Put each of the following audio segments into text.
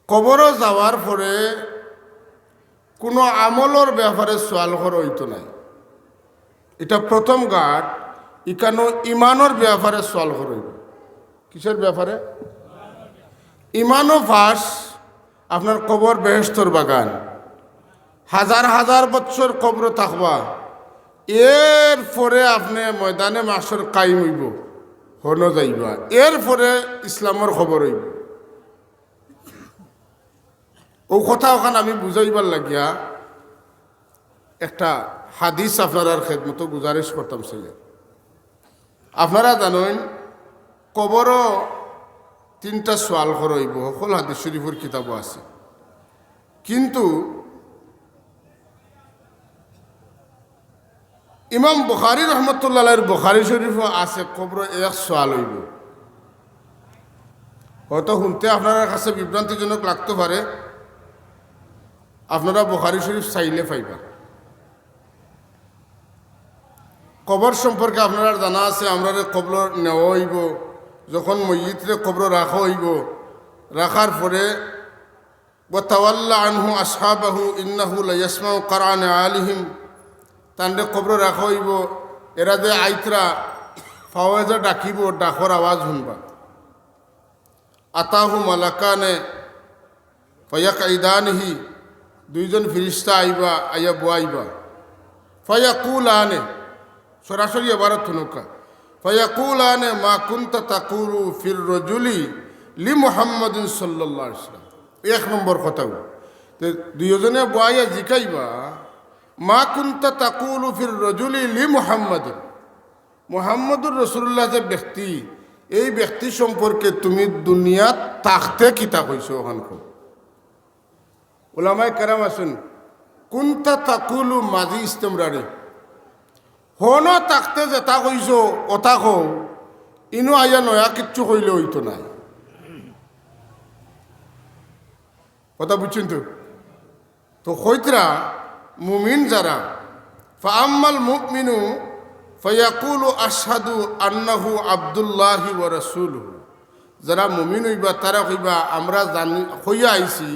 কবরও যাওয়ার পরে কোনো আমলের ব্যাপারে সোয়াল করা হইতো নাই। এটা প্রথম ঘাট। ইকানো ইমানের ব্যাপারে সোয়াল করা হইব। কিসের ব্যাপারে? ইমানও ফাঁস। আপনার কবর বেহেশতর বাগান, হাজার হাজার বছর কবর থাকবা, এর পরে আপনি ময়দানে মাসর কাইম হইব, হন যাইবা, এর পরে ইসলামের খবর হইব। ও কথা ওখানে আমি বুঝাইবার লাগিয়া একটা হাদিস আপনার খেদমত গুজারিশ করতাম ছিল। আপনারা জানেন কবরও তিনটা সোয়াল করইব, সকল হাদিস শরীফের কিতাবও আছে। কিন্তু ইমাম বুখারী রহমতুল্লাহর বুখারী শরীফও আছে কবর এক সোয়াল হইব। হয়তো শুনতে আপনার কাছে বিভ্রান্তিজনক লাগতে পারে, আপনারা বুখারী শরীফ চাইলে পাইবা। কবর সম্পর্কে আপনারা জানা আছে, আমরা কবর নেওয়া হইব, যখন ময়িতরে কবর রাখা হইব, রাখার পরে ওয়াতাওয়াল্লা আনহু আসহাবাহু ইন্নাহু লায়াসমাউ কারআন আলিহিম, তান্ডে কবর রাখা হইব। এরা যে আইতরা ফাওয়াজা ডাকিব, ডাকর আওয়াজ শুনবা। আতাহু মালাকানে ফায়াকাইদানহি, দুইজন ফিরিস্তা আইবা, আইয়া বুয়াইবা। ফায়াকুলানে, সরাসরি এবারত থুনুকা, ফায়াকুলানে মা কুনতা তাকুলু ফির রজুলি লি মুহাম্মাদিন সাল্লাল্লাহু আলাইহি ওয়াসাল্লাম। এক নম্বর কথা, দুইজনে বুয়াইয়া জিকাইবা মা কুনতা তাকুলু ফির রজুলি লি মুহাম্মাদিন, মুহাম্মদুর রাসূলুল্লাহ যে ব্যক্তি, এই ব্যক্তি সম্পর্কে তুমি দুনিয়াত তাখতে কিতা কইছো? ওখান উলামায়ে কেরাম আছেন, কুনতা তাকুলু মাজি ইস্তেমরারি, হন তাকতে যেটা কইছো ওটা কও, ইনো আইয়া নয়া কিচ্ছু কইলে হইতো নাই। কথা বুঝছেন তো? তো কইতরা মুমিন যারা, ফাআম্মাল মুমিনু ফায়াকুলু আশহাদু আন্নাহু আব্দুল্লাহি ওয়া রাসূলুহু, যারা মুমিন হইবা তারা কইবা আমরা জানি হইয়া আইছি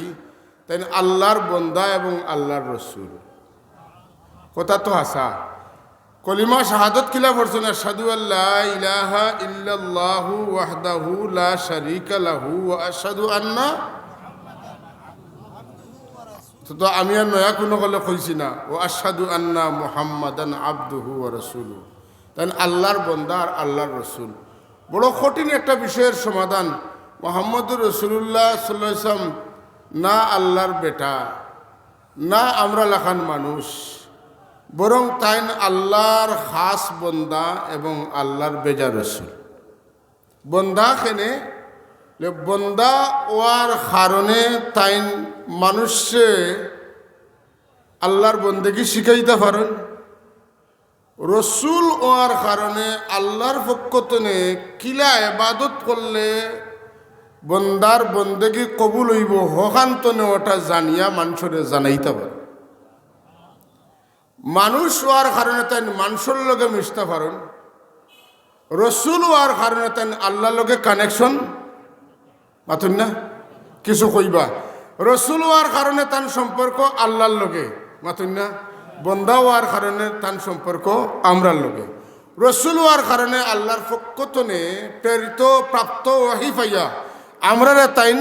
তাই আল্লাহর বন্দা এবং আল্লাহর রসুল। কথা তো হাসা। কলিমা শাহাদত কিলা পড়ছেন, আশহাদু আল্লা ইলাহা ইল্লাল্লাহু ওয়াহদাহু লা শারীকা লাহু ওয়া আশহাদু আন্না, তো আমি আর নয়া কোনো কলে কইছি না, ও আশহাদু আন্না মুহাম্মাদান আবদুহু ওয়া রাসূলুহু, তাই আল্লাহর বন্দা আর আল্লাহর রসুল। বড় কঠিন একটা বিষয়ের সমাধান। মুহাম্মদুর রাসূলুল্লাহ সাল্লাল্লাহু আলাইহি ওয়াসাল্লাম না আল্লাহর বেটা, না আমরা লেখান মানুষ, বরং তাই আল্লাহর খাস বন্দা এবং আল্লাহর বেজা রসুল। বন্দা খেনে বন্দা ওয়ার কারণে তাই মানুষে আল্লাহর বন্দেগি শিখাইতে পারেন। রসুল ওয়ার কারণে আল্লাহর পক্ষতনে কিলা ইবাদত করলে বন্দার বন্দেগি কবুল হইব, হকান্তনে ওটা জানিয়া মানুষরে জানাইতে পারে। মানুষ হওয়ার কারণে তাই মানুষের লগে মিশতে পারেন, রসুল হওয়ার কারণে তাই আল্লাহর লগে কানেকশন মাতুন না কিছু কইবা। রসুল হওয়ার কারণে তার সম্পর্ক আল্লাহর লগে মাতুন না, বন্দা হওয়ার কারণে তার সম্পর্ক আমরার লগে। রসুল হওয়ার কারণে আল্লাহর পক্ষতনে প্রেরিত প্রাপ্ত ওয়াহি পাইয়া আমরা তাইন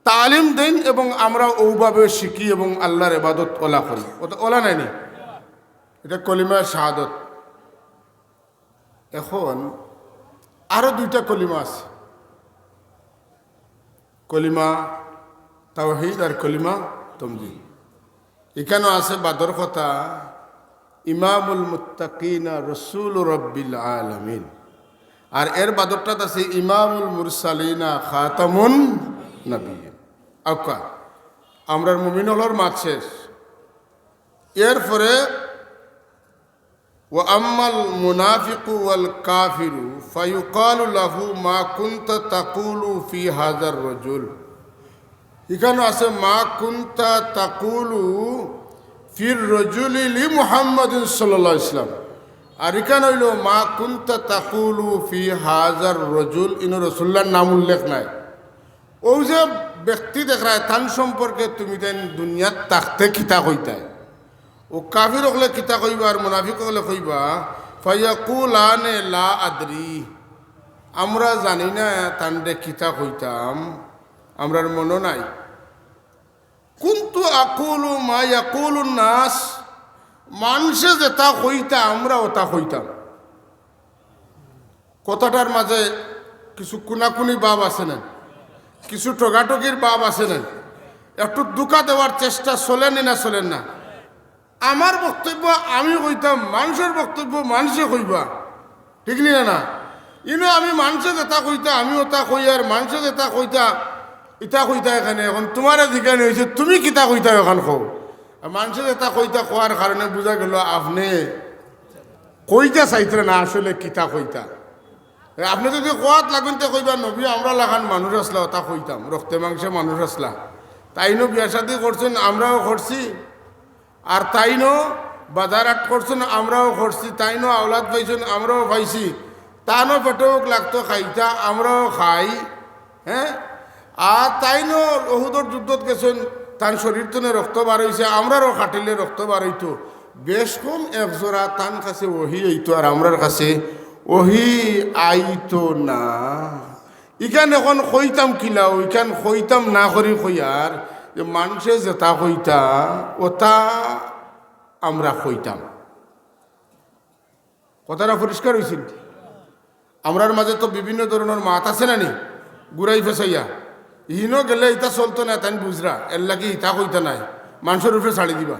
তালিম দেন এবং আমরা ওভাবে শিখি এবং আল্লাহর ইবাদত ওলা করি। ওটা ওলা নাইনি, এটা কলিমা শাহাদত। এখন আরো দুইটা কলিমা আছে, কলিমা তাওহীদ আর কলিমা তামজিদ। এখানেও আছে বাদর কথা, ইমামুল মুত্তাকিনা রাসূল রাব্বিল আলামিন, আর এর বাদরটা আছে ইমামুল মুরসালিনা খাতামুন নবিয়্যিন। আকা আমরার মুমিন হলর মাছ শেষ। এরপরে ওয়া আম্মাল মুনাফিকু ওয়াল কাফিরু ফায়ুকালু লাহু মা কুনতা তাকুলু ফি হাযার রাজুল। এখানে আছে মা কুনতা তাকুলু ফির রাজুলি লি মুহাম্মাদিন সাল্লাল্লাহু আলাইহি ওয়াসাল্লাম, আর এখানে হইল মা কুনতা তাকুলু ফি হাযার রাজুল, ইন রাসূলুল্লাহর নাম উল্লেখ নাই। ও যে ব্যক্তি দেখায় তান সম্পর্কে তুমি দেন দুনিয়াত তাকতে কিতা কইতায় ও কাফির হলে কিতা কইবা আর মুনাফিক হলে কইবা ফায়াকুলানে লা আদরি আমরা জানি না তান্ডে কিতা কইতাম আমরার মনও নাই কুন্তু আকুলু মা ইয়াকুলুন নাস মানুষে যেটা কইতা আমরা ওটা কইতাম কথাটার মাঝে কিছু কুনাকুনি ভাব আছে না কিছু ঠগাঠগির ভাব আছে না একটু দুকা দেওয়ার চেষ্টা চলেনি না চলেন না আমার বক্তব্য আমি কইতাম মানুষের বক্তব্য মানুষে কইবা ঠিক না ইনো আমি মানুষে যেটা কইতা আমি ওটা কই আর মানুষে যেটা কইতা ইটা কইতা এখানে এখন তোমারে জিজ্ঞাসা হয়েছে তুমি কিতা কইতা এখন কও মানুষে যেটা কইতা কোয়ার কারণে বোঝা গেল আপনি কইতা চাইতে না আসলে কিতা কইতা আপনি যদি কোয়াত লাগুনতে কইবা নবী আমরা লাগান মানুষ আসলা ওটা কইতাম রক্তে মাংসে মানুষ আসলা তাইনো বিয়া শাদি করছেন আমরাও করছি আর তাইনো বাজার আট করছেন আমরাও করছি তাইনো আওলাদ পাইছেন আমরাও পাইছি তানো পেটেও লাগতো খাইতা আমরাও খাই হ্যাঁ আর তাইনো ওহুদর যুদ্ধত গেছেন তার শরীর তনে রক্ত বার হয়েছে আমরারও খাটিলে রক্ত বার হইতো বেশ কম একজোড়া তান কাছে ওহি আইতো আর আমরার কাছে ওহি আইতো না ইখান এখন কইতাম কিলাও ইখান কইতাম না করি কইয়ার যে মানুষে যেটা কইতা ওটা আমরা কইতাম কথাটা পরিষ্কার হয়েছিল আমরার মাঝে তো বিভিন্ন ধরনের মাত আছে না নি গুড়াই ফেসাইয়া ইনো গেলে ইটা চলতো না তাই বুঝরা এর লাগি ইটা কইতা নাই মানুষের উপরে ছাড়ি দিবা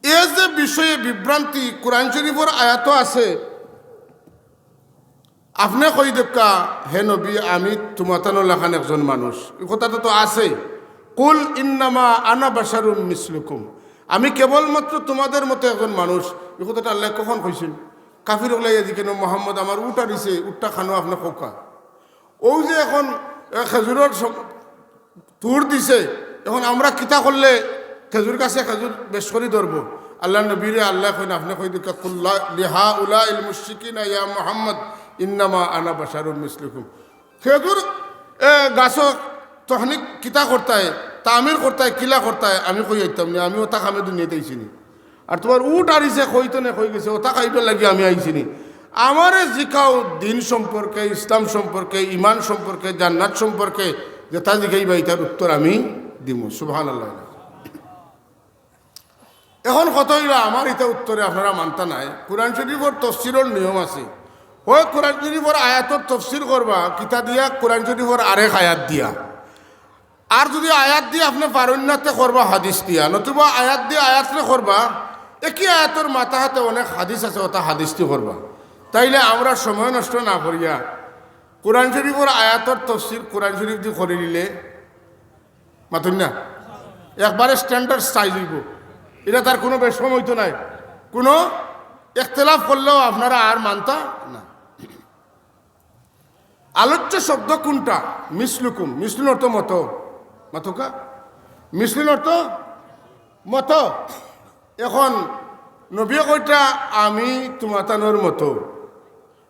এ যে বিষয়ে বিভ্রান্তি কোরআন শরীফের আয়াত আছে আপনি কই দেখা হে নবী আমি তোমাতানো লেখান একজন মানুষ এই কথাটা তো আছে কুল ইন্নামা আনা বাশারুম মিসলুকুম আমি কেবলমাত্র তোমাদের মতো একজন মানুষ এই কথাটা আল্লাহ কখন কইছেন কাফির ওলাই এদিকে মোহাম্মদ আমার উঠা দিছে উঠটা খানো আপনি খোকা ও যে এখন খেজুরের তুর দিছে এখন আমরা কিতা করলে খেজুর কাছে খেজুর বেশ করে ধরবো আল্লাহ নবীরে আল্লাহ কইন আপনি কই দেখা কুল্লা লিহা উলা ইল মুশরিকিনা ইয়া মুহাম্মদ ইন্নামা আনা বাশারুম মিসলুকুম খেজুর গাছ তখনই কিতা করতায় তামির করতায় কিলা করতায় আমি কই আইতাম না আমি ওটা খামে দুনিয়াতে আইছিনি আর তোমার উঠ আরিছে কইতো না কই গেছে ওটা খাইবার লাগি আমি আইছিনি আমারে জিকাও দিন সম্পর্কে ইসলাম সম্পর্কে ইমান সম্পর্কে জান্নাত সম্পর্কে যেটা জিগাইবা এটার উত্তর আমি দিব সুবহানাল্লাহ এখন কত হইল আমার এটা উত্তরে আপনারা মানতা নাই কোরআন শরীফের তফসিরের নিয়ম আছে হয় কোরআন শরীফের আয়াতর তফসির করবা কিতা দিয়া কোরআন শরীফের আরেক আয়াত দিয়া আর যদি আয়াত দিয়ে আপনি পারণ্যাতে করবা হাদিস দিয়া নতুবা আয়াত দিয়ে আয়াতরে করবা একই আয়াতর মাথা হাতে অনেক হাদিস আছে ওটা হাদিস দিয়ে করবা তাইলে আমরা সময় নষ্ট না করিয়া কোরআন শরীফের আয়াতর তফসির কোরআন শরীফ দিয়ে করে নিলে মাতুন না একবারে স্ট্যান্ডার্ড সাইজ হইব এটা তার কোনো বেশম হইতো নাই কোনো ইখতিলাফ করলেও আপনারা আর মানতা না আলোচ্য শব্দ কোনটা মিসলুকুম মিসলুন অর্থ মতো মাথকা মিসলুন অর্থ মতো এখন নবী কইটা আমি তোমাতানোর মতো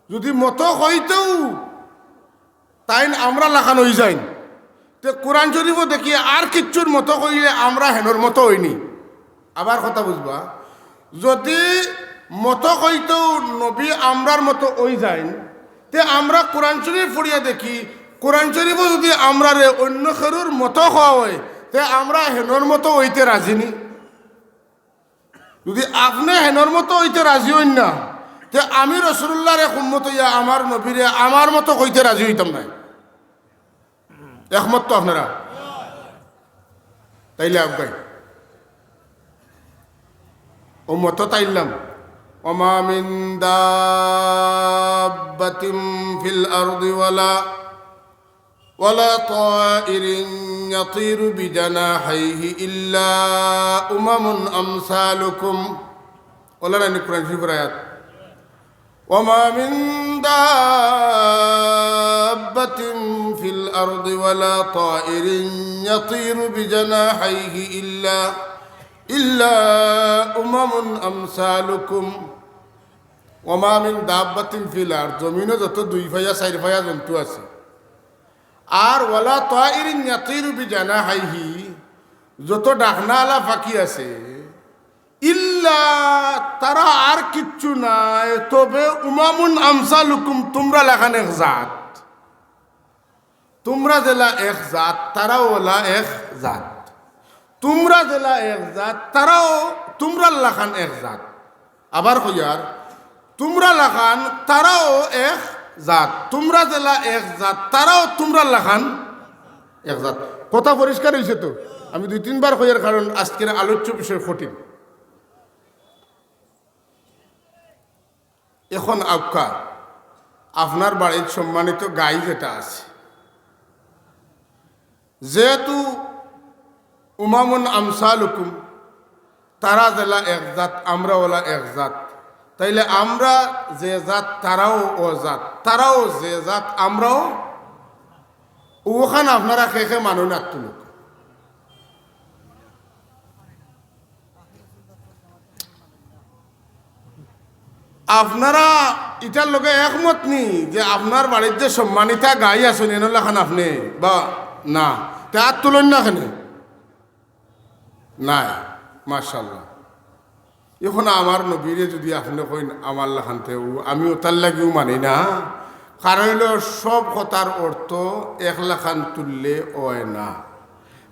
যদি মতো হইতেও তাই আমরা লাখানো হয়ে যাই তো কোরআন শরীফও দেখি আর কিচ্ছুর মতো কইলে আমরা হেনর মতো হইনি আবার কথা বুঝবা যদি মতো কইতেও নবী আমরার মতো ওই যাই তে আমরা কোরআন শরীফ পড়িয়া দেখি কোরআন শরীফও যদি আমরা অন্য খেরুর মতো হওয়া হয় তে আমরা হেনর মতো হইতে রাজিনি যদি আপনি হেনর মতো হইতে রাজি হইন না তে আমি রসুল্লাহর উম্মত হইয়া আমার নবীরে আমার মতো হইতে রাজি হইতাম না একমত তো আপনারা তাইলে আগাই ও মতো তাইলাম ওমা মিন দাব্বাতিন ফিল আরদি ওয়ালা তাইরিন ইয়াতিরু বিজানাহিহি ইল্লা উমামুন আমসালুকুম ওলা না কোরআন শরীফের আয়াত ওমা মিন দাব্বাতিন ফিল আরদি ওয়ালা তাইরিন ইয়াতিরু বিজানাহিহি ইল্লা উমামুন আমসালুকুম ওমা মিন দাব্বাতিন ফিল আরদ জমিনে যত দুই ফাইয়া চার ফাইয়া জন্তু আছে আর ওয়ালা তাইরিন ইয়াতিরু বিজানাহিহি, যত ডাকনালা পাখি আছে ইল্লা তারা আর কিচ্ছু নাই, তবে উমামুন আমসালুকুম, তোমরা লাখান এক জাত, তোমরা জেলা এক জাত তারাও ওলা এক জাত, তোমরা জেলা এক জাত তারাও তোমরা লাখান এক জাত। আবার কইয়ার তোমরা লাখান তারাও এক জাত, তোমরা জেলা এক জাত তারাও তোমরা লাখান এক জাত। কথা পরিষ্কার হয়েছে তো? আমি 2-3 বার কইয়ার কারণ আজকের আলোচ্য বিষয় কঠিন। এখন আবকা আপনার বাড়ির সম্মানিত গাই যেটা আছে, যেহেতু উমামুন আমসালুকুম, তারা জেলা এক জাত আমরা ওলা এক জাত, তাইলে আমরা যে জাত তারাও ও জাত, তারাও যে জাত আমরাও ওখানে আপনারা খেয়ে মানুষ আত্মলোক। আপনারা এটার লোকে একমত নি যে আপনার বাড়ির যে সম্মানিতা গাই আছেন এনলা খান আপনি বা না, তার তুলন না খানে নাই। মাশাআল্লাহ। এখন আমার নবীরে যদি আপনি কইন আমার লাখানতে, আমিও তার লাগিও মানি না, কারণ হইল সব কথার অর্থ এক লাখান তুললে হয় না।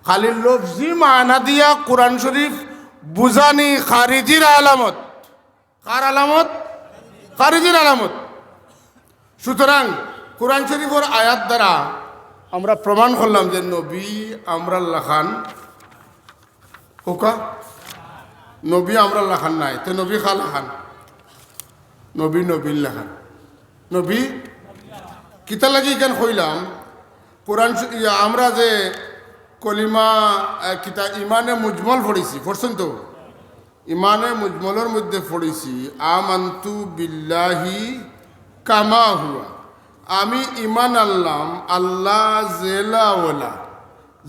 খালি লফজি মানা দিয়া কোরআন শরীফ বুঝানি খারিজির আলামত। কার আলামত? খারিজির আলামত। সুতরাং কোরআন শরীফের আয়াত দ্বারা আমরা প্রমাণ করলাম যে নবী আমরা লাখান হোকা, নবী আমরা লাখান নাই, তো নবী খা লাখান, নবী নবীর লাখান, নবী কিতা লাগি কেন কইলাম? কোরআন আমরা যে কলিমা কিতা ইমানে মুজমল পড়েছি, পড়ছেন তো? ইমানে মুজমলের মধ্যে পড়েছি আমান্তু বিল্লাহি কামা হুয়া, আমি ইমান আনলাম আল্লাহ জেলা ওলা।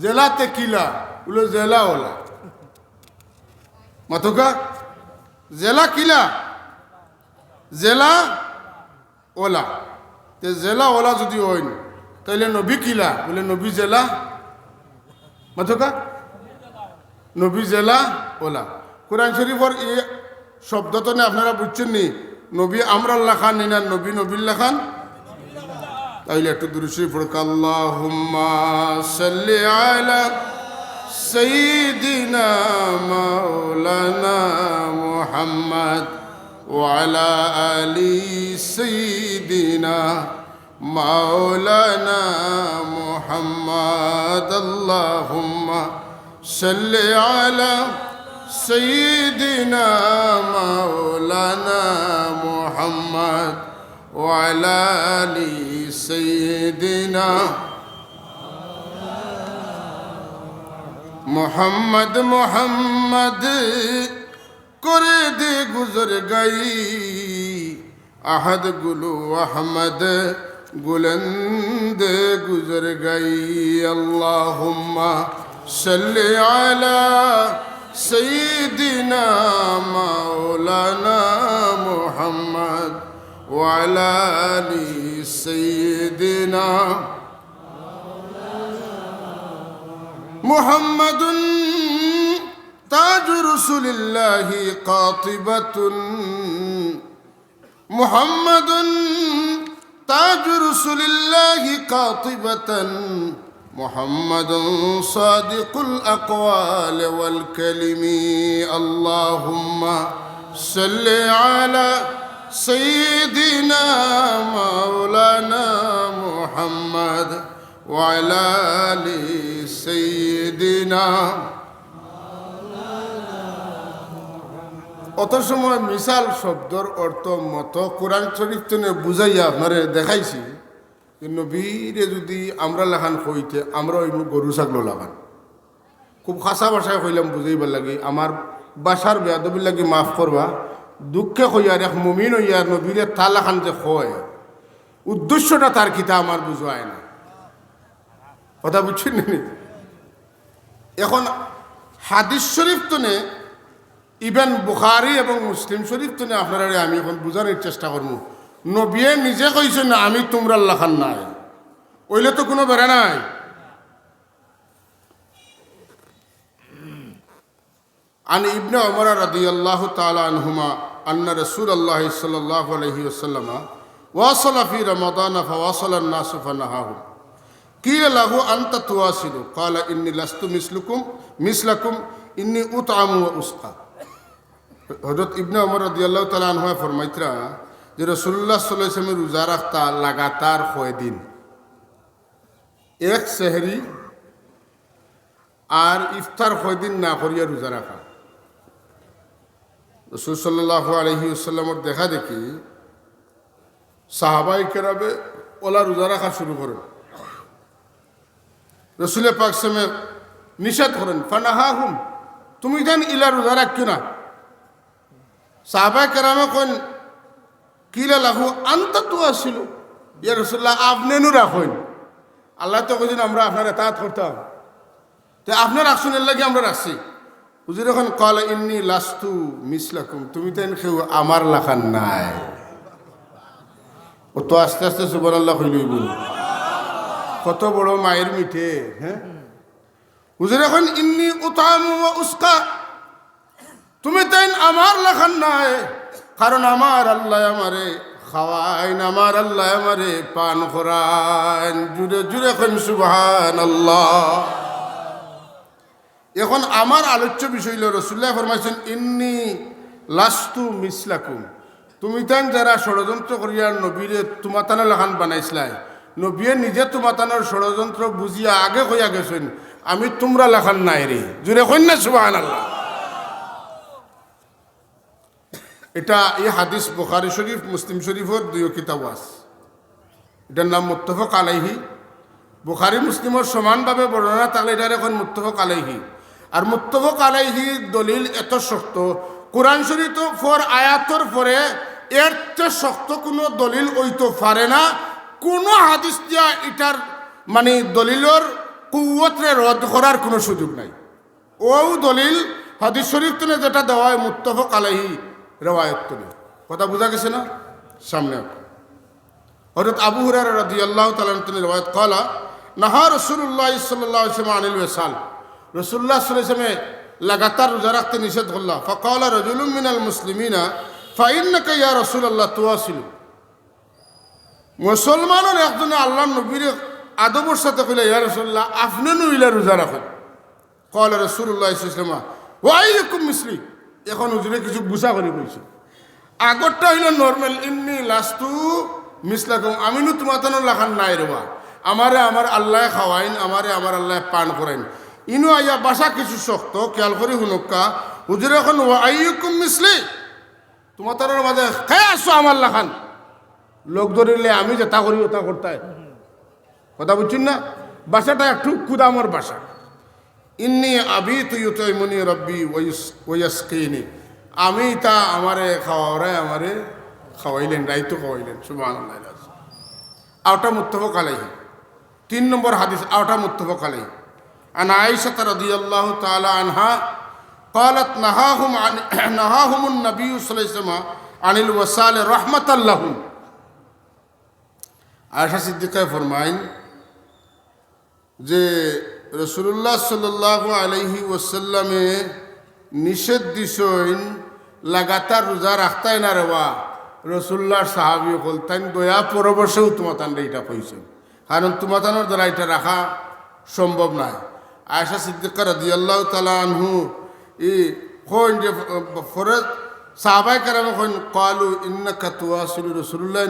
জেলাতে কিলা বলে জেলা ওলা মাথকা, জেলা কিলা জেলা ওলা। তে জেলা ওলা যদি হইন তাইলে নবী কিলা বলে নবী জেলা মাথকা, নবী জেলা ওলা। কোরআন শরীফর এই শব্দটা না আপনারা বুঝছেন নি? নবী আমরা লেখান নি না নবী নবীর লেখান? তাইলে একটু দুরূদ শরীফ পড়ুক। আল্লাহুম্মা সাল্লি আলা সাইয়্যিদিনা মাওলানা মুহাম্মদ ওয়া আলা আলি সাইয়্যিদিনা মাওলানা মুহাম্মদ। আল্লাহুম্মা সাল্লি আলা سيدنا مولانا محمد وعلى آل سيدنا محمد محمد করে দে গুজর গই আহাদ গুলু আহমদ গুলন্দ গুজর গই। আল্লাহুম্মা সাল্লি আলা سيدنا مولانا محمد وعلى آل سيدنا محمد تاج رسول الله قاطبة محمد تاج رسول الله قاطبة محمد صادق الأقوال والكلم. اللهم صل على سيدنا مولانا محمد وعلى آل سيدنا. অত সময় মিসাল শব্দর অর্থ মতো কোরআন শরীফ থেকে বুঝাইয়া আপনারে দেখাইছি। নবীরে যদি আমরা লাগান কইতে আমরা ওই গরু ছাগল লাগান খুব খাসা ভাষায় কইলাম বুঝাইবার লাগে। আমার বাসার বেয়াদবির লাগে মাফ করবা, দুঃখে কইয়ার এক মুমিন হইয়ার নবীরে তা লাগান যে কয় উদ্দেশ্যটা তার কিতা আমার বুঝায় না। কথা বুঝছেন নি? এখন হাদিস শরীফ তনে ইভেন বুখারি এবং মুসলিম শরীফ তনে আপনারা আমি এখন বুঝানোর চেষ্টা করবো। নবীয়ে নিজে কইছে না আমি তোমরা লাখান নাই, ওইলে তো কোনো বেড়া নাই। عن ابن عمر رضي الله تعالى عنهما أن رسول الله صلى الله عليه وسلم واصل في رمضان فواصل الناس فنهاهم قيل له أنت تواصل قال إني لست مثلكم إني أطعم وأسقى হযরত ইবনে ওমর রাদিয়াল্লাহু তাআলা আনহু ফরমাইতরা যে রাসূলুল্লাহ সাল্লাল্লাহু আলাইহি ওয়াসাল্লাম রোজা রাখতা লাগাতার 6 দিন, এক সেহরি আর ইফতার 6 দিন না করিয়া রোজা রাখা। রাসূল সাল্লাল্লাহু আলাইহি ওয়াসাল্লামের দেখা দেখি সাহাবায়ে কেরামে ওলা রোজা রাখা শুরু করেন। রাসূল পাক সামে নিষেধ করেন, ফানাহাহুম, তুমি যেন ইলা রোজা রাখিও না। সাহাবায়ে কেরামে কোন কিলা লাহু আনতা তুয়াসিলু, ইয়া রাসূলুল্লাহ আপনি নু রাখেন। আল্লাহ তো কইছেন আমরা আপনার ইতাআত করতাম, তো আপনার রাখছেন লাগি আমরা রাখছি। হুজুর এখন ক্বালা ইন্নী লাস্তু মিসলাকুম, তুমি তো কেউ আমার লাখান নাই। ও তো আস্তে আস্তে সুবহানাল্লাহ কইলই বল, কত বড় মায়ের মিঠে। হ্যাঁ, হুজুর এখন ইন্নী উতামু ওয়া উসকা, তুমি তো আমার লাখান নাই, কারণ আমার আল্লাহ আমারে খাওয়াইন, আমার আল্লাহ আমারে পান করাইন। জুড়ে জুড়ে কইন সুবহানাল্লাহ। এখন আমার আলোচ্য বিষয় হইল রাসূলুল্লাহ ফরমাইছেন ইন্নী লাস্তু মিসলাকুম, তুমি তান যারা ষড়যন্ত্র করিয়া নবীরে তোমাতানো লাখান বানাইছিলাই, নবীয়ে নিজে তোমাতানোর ষড়যন্ত্র বুঝিয়া আগে কইয়া গেছেন আমি তোমরা লাখান নাই রে। জুড়ে কইন না সুবহানাল্লাহ। এটা এই হাদিস বুখারী শরীফ মুসলিম শরীফের দুই কিতাব আছে। এটার নাম মুত্তাফাক আলাইহি। বুখারী মুসলিমের সমানভাবে বর্ণনা থাকলে এটার এখন মুত্তাফাক আলাইহি। আর মুত্তাফাক আলাইহি দলিল এত শক্ত, কোরআন শরীফ ফর আয়াতর পরে এর চেয়ে শক্ত কোনো দলিল হইতে পারে না। কোনো হাদিস দিয়া এটার মানে দলিলের কুওয়াতরে রদ করার কোনো সুযোগ নাই। ও দলিল হাদিস শরীফ থেকে যেটা দেওয়া হয় মুত্তাফাক আলাইহি রেওয়ায়ত তুলে। কথা বোঝা গেছে না? সামনে হযরত আবু হুরায়রা রাদিয়াল্লাহু তাআলা আনহু রিওয়ায়াত ক্বালা নাহা রাসূলুল্লাহ সাল্লাল্লাহু আলাইহি ওয়াসাল্লাম আনিল ওয়াসাল, রাসূলুল্লাহ সাল্লাল্লাহু আলাইহি ওয়াসাল্লাম লাগাতার রোজা রাখতে নিষেধ করলেন। ফাকালা রাজুলুম মিনাল মুসলিমিনা ফাইন্নাকা ইয়া রাসূলুল্লাহ তুওয়াসিলু, মুসলমানের একজনে আল্লাহর নবীর আদবের সাথে কইলা ইয়া রাসূলুল্লাহ আপনি নইলা রোজা রাখেন। ক্বালা রাসূলুল্লাহ সাল্লাল্লাহু আলাইহি ওয়াসাল্লাম ওয়া আইয়াকুম মিসলি, এখন হুজুরে কিছু গুছা করে কইছে। আগরটা হইল নরমাল ইন্নী লাস্তু মিসলাকুম, আমিনু তোমাতানো লাখান নাই রেবা, আমারে আমার আল্লাহ খাওয়াইন, আমারে আমার আল্লাহ পান করাইন। ইনু আইয়া বাসা কিছু শক্ত, খেয়াল করি হুনক্কা। হুজুরে এখন ওয়া আইয়াকুম মিসলি, তোমাতানোর মাঝে খাই আসো আমার লাখান। লোক ধরিলে আমি যেটা করি ওটা করতাই। কথা বুঝছেন না? বাসাটা একটু কুদামর বাসা। ইন্নি আবিতু ইউতাইমুনি রাব্বি ওয়ায়াসকিনি, আমি তা আমারে খাওয়ারে আমারে খাওয়াইলেন, রাইতো খাওয়াইলেন। সুবহানাল্লাহ। আওটা মুত্তাফাক আলাইহি। 3 নম্বর হাদিস আওটা মুত্তাফাক আলাইহি। আন আয়েশা রাদিয়াল্লাহু তাআলা আনহা قالت نهاهم النبي صلى الله عليه وسلم عن الوصال رحمة لهم। আয়েশা সিদ্দিকা ফরমাইন যে রাসূলুল্লাহ সাল্লাল্লাহু আলাইহি ওয়াসাল্লামে নিষেধ দিছেন লাগাতার রোজা রাখতাই না রেবা। রাসূলুল্লাহর সাহাবী বলতেন দয়া পরবশেও তোমাতান এইটা কইছেন, কারণ তোমাতানোর দ্বারা এটা রাখা সম্ভব নয়। আয়েশা সিদ্দিকা রাদিয়াল্লাহু তাআলা আনহু কোন যে ফরজ সাহাবায়ে কেরাম কোন ক্বালু ইন্নাকা তুওয়াসিলু, রাসূলুল্লাহ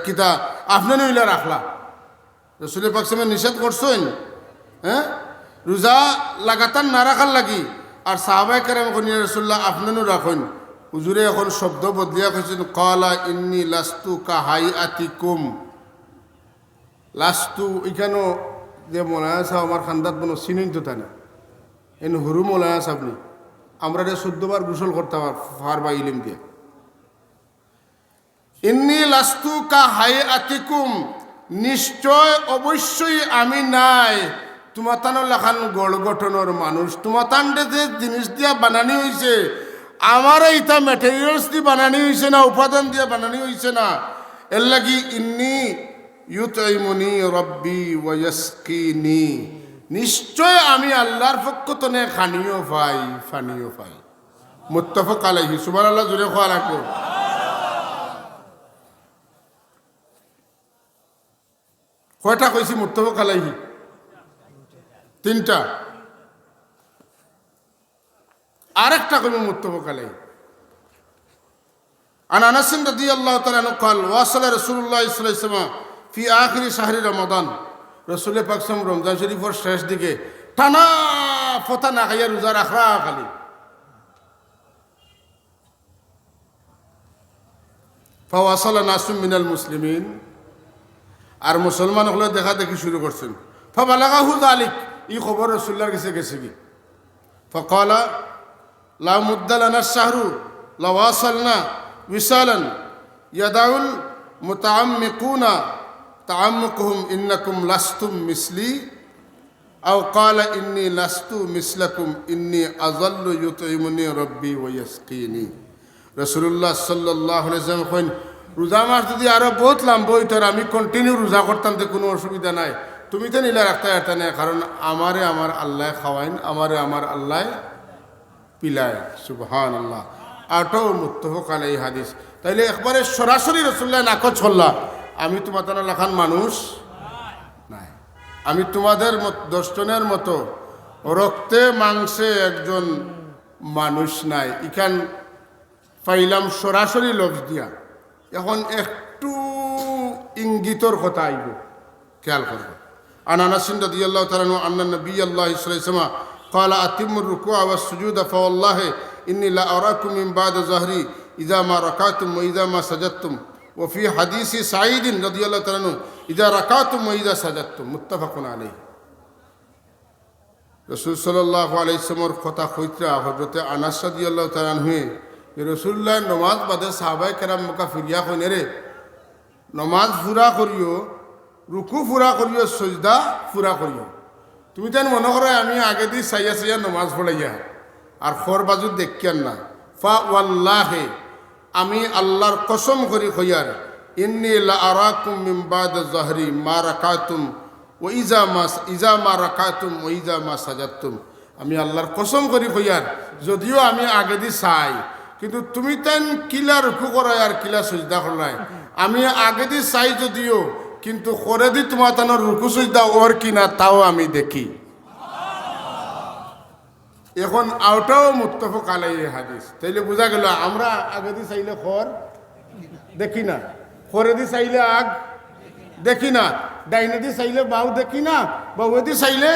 কিতা আপনি নইলা রাখলা। রাসূল পাক সাল্লাল্লাহু নিষেধ করছেন হ্যাঁ রোজা লাগাতার না রাখার লাগি। আর সাহাবায়ে কেরাম কোন রাসূলুল্লাহ আপনিও রাখেন। হুজুরে এখন শব্দ বদলিয়া কইছেন ক্বালা ইন্নী লাস্তু কাহাইআতিকুম। লাস্তু এখানে যে মৌলানা সাহেব আমার খান্দাত বনো চিনেন তো তাই না, এন হুরু মৌলানা সাহেব নি, আমরা 14 বার গোসল করতে পারবা ইলিম দিয়ে। ইন্নী লাস্তু কাহাইআতিকুম, নিশ্চয় অবশ্যই আমি নাই তোমাতানো লেখান গড় গঠনের মানুষ। তোমাতানটা যে জিনিস দিয়া বানানি হয়েছে আমার এইটা ম্যাটেরিয়ালস দিয়ে বানানি হয়েছে না, উপাদান দিয়ে বানানি হয়েছে না। এর লাগি ইন্নি ইউতঈমুনি রব্বি ওয়া ইয়াসকিনি, নিশ্চয় আমি আল্লাহর পক্ষ থেকে খানিও পাই ফানিও পাই। মুত্তাফাক আলাইহি। সুবহানাল্লাহ, জোরে কোয়া রাখো। কয়টা কইছি মুত্তাফাক আলাইহি? তিনটা। আরেকটা কইব মুত্তাফাক আলাইহি। আন আনাস রাদিয়াল্লাহু তাআলা আনহু قال ওয়াসাল রাসূলুল্লাহ সাল্লাল্লাহু আলাইহি ওয়াসাল্লাম ফি আখিরি শাহরি রমাদান, রাসূল পাক সাল্লাল্লাহু আলাইহি রমজান শরীফের শেষ দিকে টানা ফতা না খাইয়া রোজা রাখা খালি। ফাওয়াসালা নাসুম মিনাল মুসলিমিন, আর মুসলমান হলে দেখা দেখি শুরু করছেন। ফাবালাগাহু যালিক, এই খবর রাসূলুল্লাহর কাছে গেছে কি? ফাকালা লা মুদ্দা লানা শাহরু লাওয়াসালনা উইসালান ইয়াদাউল মুতাআম্মিকুনা তাআম্মুকুহুম ইন্নাকুম লাস্তুম মিসলি আও ক্বালা ইন্নী লাস্তু মিসলাকুম ইন্নী আযাল্লু ইউতঈমুনি রাব্বি ওয়া ইয়াসকিনি। রাসূলুল্লাহ সাল্লাল্লাহু আলাইহি ওয়াসাল্লাম কইন, রোজা মাস যদি আরো বহুত লম্বা হইতো আর আমি কন্টিনিউ রোজা করতাম তো কোনো অসুবিধা নাই, তুমি তো নিলা রাখতে পারতা না, কারণ আমারে আমার আল্লাহ খাওয়াইন, আমারে আমার আল্লাহ পিলায়। সুবহানাল্লাহ। আটাও মুত্তাফাক আলাইহি হাদিস। তাইলে একবারে সরাসরি রাসূলুল্লাহ নাকচ হল্লা, আমি তোমাদের লেখান মানুষ নাই, আমি তোমাদের 10 জনের মতো রক্তে মাংসে একজন মানুষ নাই। ইখান পাইলাম সরাসরি লফজ দিয়া। এখন একটু ইঙ্গিতর কথা আইব, খেয়াল করবে। আন আনাস রাদিয়াল্লাহু তাআলা আনহু আন্না নবিয়াল্লাহ সাল্লাল্লাহু আলাইহি ওয়াসাল্লাম قال أتموا الركوع والسجود فوالله إني لا أراكم من بعد ظهري إذا ما ركعتم وإذا ما سجدتم وفي حديث سعيد رضي الله تعالى عنه إذا ركعتم وإذا سجدتم متفق عليه। রাসূল সাল্লাল্লাহু আলাইহি ওয়াসাল্লামের কথা কইতরা হযরত আনাস রাদিয়াল্লাহু তাআলা আনহু রাসূলুল্লাহ নামাজ বাদে সাহাবায়ে কেরাম মক্কা ফিরিয়া কইনে রে, নামাজ পুরা করিও, রুকু পুরা করিও, সিজদা পুরা করিও। তুমি তেন মনে করো আমি আগে দিয়ে চাইয়া চাইয়া নমাজ পড়াইয়া আর খর বাজু দেখিয়ান না। ফা ওয়াল্লাহে, আমি আল্লাহর কসম করি কইয়ার, ইন্নী লা আরাকুম মিন বাদি যহরি মা রাকাতুম ওয়া ইজা মা রাকাতুম ওয়া ইজা মা সাজাদতুম। আমি আল্লাহর কসম করি কইয়ার, যদিও আমি আগে দিয়ে চাই, কিন্তু তুমি তেন কিলা রুকু করাই আর কিলা সিজদা করাই, আমি আগে দিয়ে চাই যদিও, কিন্তু করে দি তোমার তানোর রুকু সিজদা ওর কিনা তাও আমি দেখি। এখন আওটাও মুত্তাফাক আলাইহি হাদিস। তাইলে বোঝা গেল আমরা আগে দি চাইলে খর দেখি না, করে দি চাইলে আগ দেখি না, ডাইনে দি চাইলে বাউ দেখি না, বাউয়ে দি চাইলে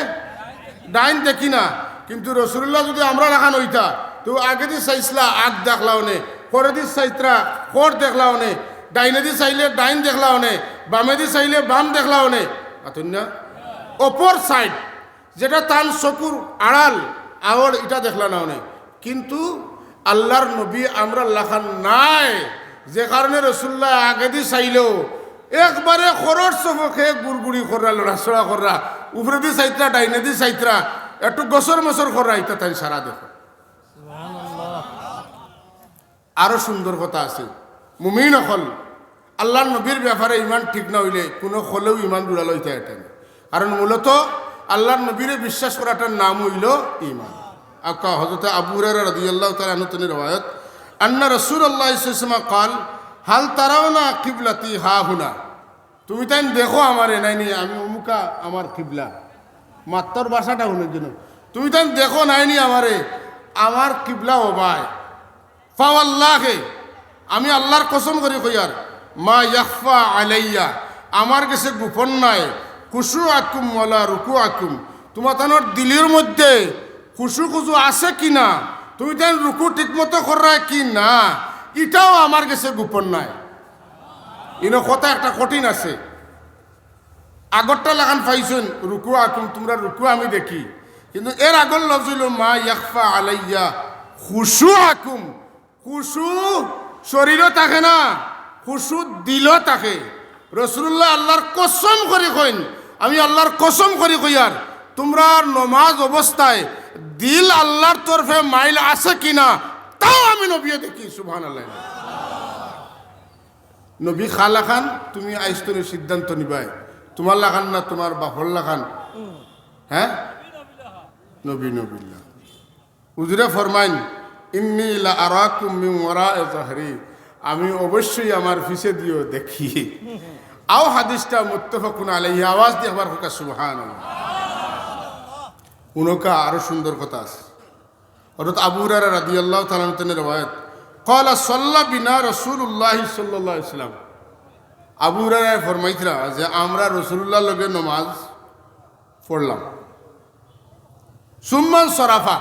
ডাইন দেখি না। কিন্তু রাসূলুল্লাহ যদি আমরা রাখান হইতা তো আগে দি চাইছিলা আগ দেখলাও নে, করে দি চাইত্রা খর দেখলাও নে, ডাইনে দি চাইলে ডাইন দেখলাও নে, বামে দি চাইলে বাম দেখলাও নে। আতুন না অপর সাইড যেটা তান চকুর আড়াল আওয়ার এটা দেখলা নাও নে। কিন্তু আল্লাহর নবী আমরা লাখান নাই, যে কারণে রাসূলুল্লাহ আগে দি চাইলেও একবারে খরচ চবকে গুড়গুড়ি কররা, লড়াচড়া কররা, উপরে দি চাইত্রা ডাইনে দি চাইত্রা, একটু গছর মছর কররা, এটা তাই সারা দেখো। আরো সুন্দর কথা আছে, মুমিন হল আল্লাহর নবীর ব্যাপারে ইমান ঠিক না হইলে কোনো হলেও ইমান জুড়াল হইতে এটা না। কারণ মূলত আল্লাহর নবীরে বিশ্বাস করাটার নাম হইল ইমান। আকা হযরত আবু হুরায়রা রাদিয়াল্লাহু তাআলা আনহু তিনি রওয়ায়াত, আন্না রাসূলুল্লাহ সাল্লাল্লাহু আলাইহি ওয়াসাল্লাম قال হাল তারাউনা কিবলাতি হা হুনা, তুমি তাই দেখো আমারে নাইনি আমি অমুকা আমার কিবলা, মাত্তর ভাষাটা শুনের জন্য, তুমি তাই দেখো নাইনি আমারে আমার কিবলা ও ভাই। ফাওয়াল্লাহি, আমি আল্লাহর কসম করি কইয়ার, মা ইয়াখফা আলাইয়া, আমার কাছে গোপন নাই, খুশু আকুম ওয়ালা রুকু আকুম, তোমার তানোর দিলের মধ্যে খুশু খুশু আছে কি না, তুমি তাই রুকু ঠিকমতো করা কি না, এটাও আমার কাছে গোপন নাই। ইনো কথা একটা কঠিন আছে, আগরটা লাগান পাইছেন রুকু আকুম, তোমরা রুকু আমি দেখি, কিন্তু এর আগর লফজ হইল মা ইয়াখফা আলাইয়া খুশু আকুম। খুশু শরীরও থাকে না, খুশু দিলও থাকে। রাসূলুল্লাহ আল্লাহর কসম করে কইন, আমি আল্লাহর কসম করি কইয়ার, তোমরা নমাজ অবস্থায় দিল আল্লাহর তরফে মাইল আছে কিনা তাও আমি নবী দেখি। সুবহানাল্লাহ। নবী খালা খান তুমি আইস্তনের সিদ্ধান্ত নিবাই তোমার লাখান না তোমার বাপর লাখান হ্যাঁ নবী নবিল্লাহ হুজুরে ফরমাইন ইন্নী লা আরাকুম মিন ওয়ারা'i যাহরি আমি অবশ্যই আমার পিছে দিও দেখি আও হাদিসটা মুত্তাফাকুন আলাইহি আওয়াজ দিয়ে আবার হোক সুবহানাল্লাহ উনকা আরো সুন্দর কথা আছে হযরত আবু হুরায়রা রাদিয়াল্লাহু তাআলা আনহু রওয়ায়াত قال صلى بنا رسول الله صلى الله عليه وسلم আবু হুরায়রা ফরমাইতরা যে আমরা রাসূলুল্লাহর লগে নামাজ পড়লাম সুম্মান সরাফা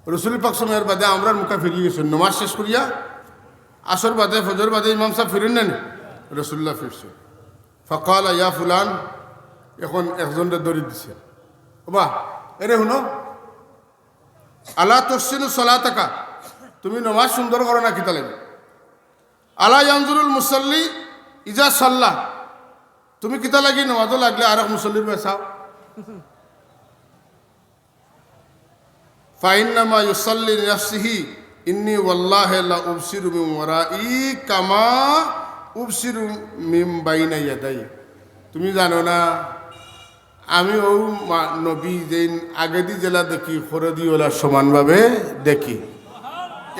রসুল পাক সময়ের বাদে আমরা মুখা ফিরিয়ে গেছেন নমাজ শেষ করিয়া আসর বাদে ফজর বাদে ইমাম সাহেব ফিরেন নেন রসুল্লাহ ফিরছে ফকাল ইয়া ফুলান এখন একজনটা দড়ি দিছে বাহ এরে শুনো আলা তসিলু সলাতাকা তুমি নমাজ সুন্দর করো না কিতা লাগে আলা ইয়ানজুরুল মুসাল্লি ইজা সাল্লাহ তুমি কিতা লাগি নমাজও লাগলে আর এক মুসল্লির বেসাও ফাইন্নামা ইউসাল্লি লিনাফসিহি ইন্নী ওয়াল্লাহি লা উবসিরু মিন ওয়ারাই কামা উবসিরু মিন বাইনা ইয়াদাই তুমি জানো না আমি ও নবী যেন আগেদি জেলা দেখি খরদিওয়ালা সমানভাবে দেখি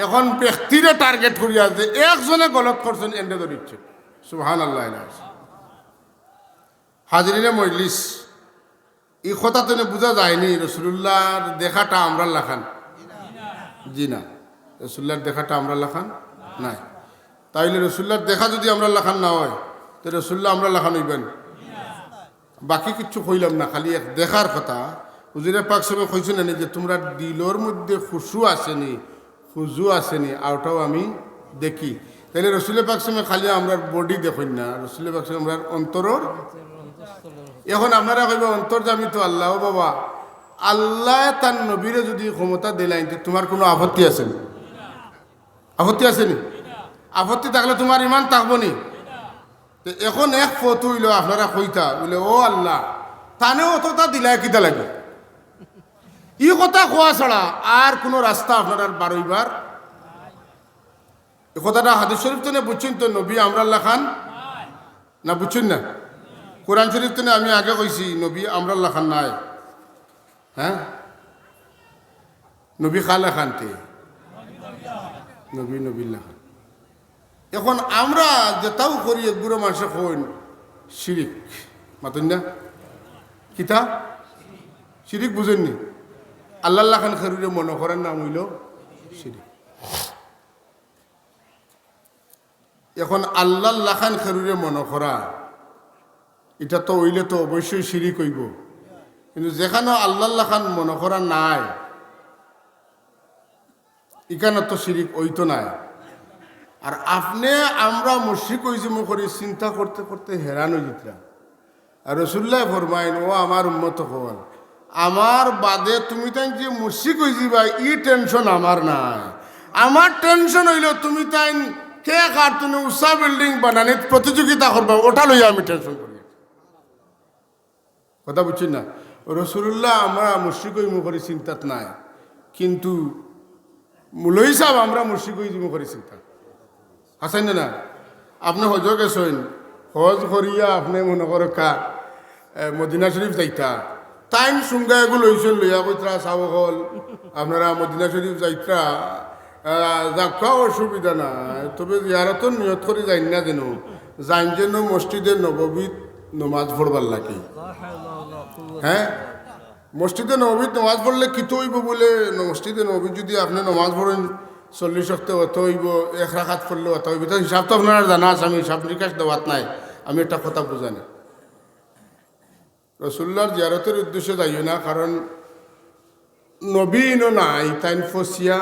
এখন ব্যক্তিরে টার্গেট করিয়া যে একজনে গলত করছেন এন্ডে ধরিচ্ছে সুবহানাল্লাহ হাজরিনে মজলিস এই কথা তো বোঝা যায়নি রসুল্লাহর দেখাটা আমরা লাখান জি না রসুল্লাহর দেখাটা আমরা লাখান নাই তাইলে রসুল্লাহর দেখা যদি আমরা লাখান না হয় তো রসুল্লাহ আমরা লাখান হইবেন বাকি কিচ্ছু কইলাম না খালি এক দেখার কথা হুজুরে পাক সবে কইছেন না যে তোমরা দিলর মধ্যে খুশু আসেনি খুজু আসেনি আওটাও আমি দেখি তাইলে রসুলের পাক সময় খালি আমরা বডি দেখুন না রসুলের পাক সময় আমরা অন্তরর এখন আপনারা কইব অন্তর্জামী তো আল্লাহ ও বাবা আল্লাহ তার নবীরে যদি ক্ষমতা দিলেন তোমার কোনো আপত্তি আছে নি আপত্তি আছে নি আপত্তি থাকলে তোমার ইমান থাকবো নি এখন এক ফটো হইল আপনারা কইতা বলে ও আল্লাহ তানেও অতটা দিলাই কিতা লাগে ই কথা কোয়া ছাড়া আর কোনো রাস্তা আপনারা বারইবার এ কথাটা হাদিস শরীফ তো বুঝছেন তো নবী আমরাল্লাহ খান না বুঝছেন না কোরআন শরীফ তো আমি আগে কইছি নবী আমরাল্লাহ খান নাই হ্যাঁ নবী খালা খানতে নবী নবিল্লাহ খান এখন আমরা যেটাও করি একগুলো মানুষে কইন শিরিক মাতুন না কিতা শিরিক বুঝেননি আল্লাহ খান খেরুরে মনে করেন নাম হইল শিরিক এখন আল্লাহ খান খেরুরে মনে করা এটা তো হইলে তো অবশ্যই শিরিক হইব কিন্তু যেখানে আল্লাহ খান মনে করা নাই এখানে তো শিরিক হইতো নাই আর আপনি আমরা মুশরিক হয়েছি করি চিন্তা করতে করতে হেরান হয়ে যেতাম আর রসুল্লাহ ফরমাইন ও আমার উম্মত হল আমার বাদে তুমি তাই যে মুশরিক হয়েছি ভাই ই টেনশন আমার নাই আমার টেনশন হইল তুমি তাই কে কার তুমি উষা বিল্ডিং বানানি প্রতিযোগিতা করবা ওটা লইয়া আমি টেনশন করি কথা বুঝছি না রসুল্লাহ আমরা মুশরিক হইমু করি চিন্তাত নাই কিন্তু মুলই সাহেব আমরা মুশরিক হইমু করি চিন্তা হাসান না আপনি হজ গেছেন হজ করিয়া আপনি মনে করো কা মদিনা শরীফ যাইতা টাইম সুঙ্গা এগুলো লইছেন লইয়া কইতরা চাব হল আপনারা মদিনা শরীফ যাইতা যাওয়া অসুবিধা না তবে জিয়ারত নিয়ত করে যাই না যেন যাইন যেন মসজিদে নববীত নমাজ পড়বার লাগে হ্যাঁ মসজিদে নববীত নমাজ পড়লে কিতো হইব বলে মসজিদে নববীত যদি আপনি নমাজ পড়েন 40 শক্তে অত হইব 1 রাকাত পড়লে অত হইব তো হিসাব তো আপনারা জানা আছে আমি হিসাব নিকাশ দেওয়াত নাই আমি একটা কথা বুঝানি রসুল্লাহর জিয়ারতের উদ্দেশ্যে যাইও না কারণ নবীনও নাই তাই ফসিয়া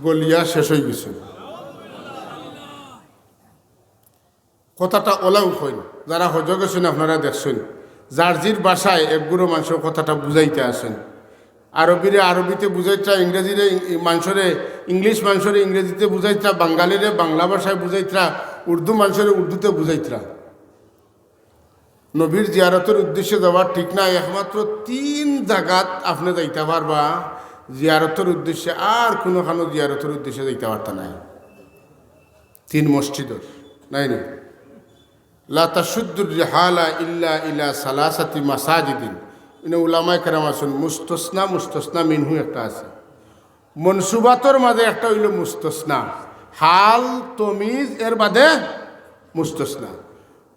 গলিয়া শেষ হয়ে গেছে কথাটা ওলাও হইন যারা হজ গেছেন আপনারা দেখছেন জার্জির ভাষায় একগুলো মানুষের কথাটা বুঝাইতে আসেন আরবিরে আরবিতে বুঝাইতা ইংরেজিরে মানুষরে ইংলিশ মানুষরে ইংরেজিতে বুঝাইতা বাঙালিরে বাংলা ভাষায় বুঝাইতা উর্দু মানুষরে উর্দুতে বুঝাইতা নবীর জিয়ারতের উদ্দেশ্যে যাওয়ার ঠিক নাই একমাত্র 3 জায়গাত আপনি যাইতে পারবা জিয়ারতের উদ্দেশ্যে আর কোনোখানো জিয়ারতের উদ্দেশ্যে যাইতে পারতা নাই তিন মসজিদর নাই নি লা তাশুদ্দুর রিহালা ইল্লা ইলা সালাসাতি মাসাজিদিন ইনে উলামায়ে কেরাম আছেন মুস্তসনা মিনহু একটা আছে মনসুবাতর মাঝে একটা হইল মুস্তসনা হাল তমিজ এর বাদে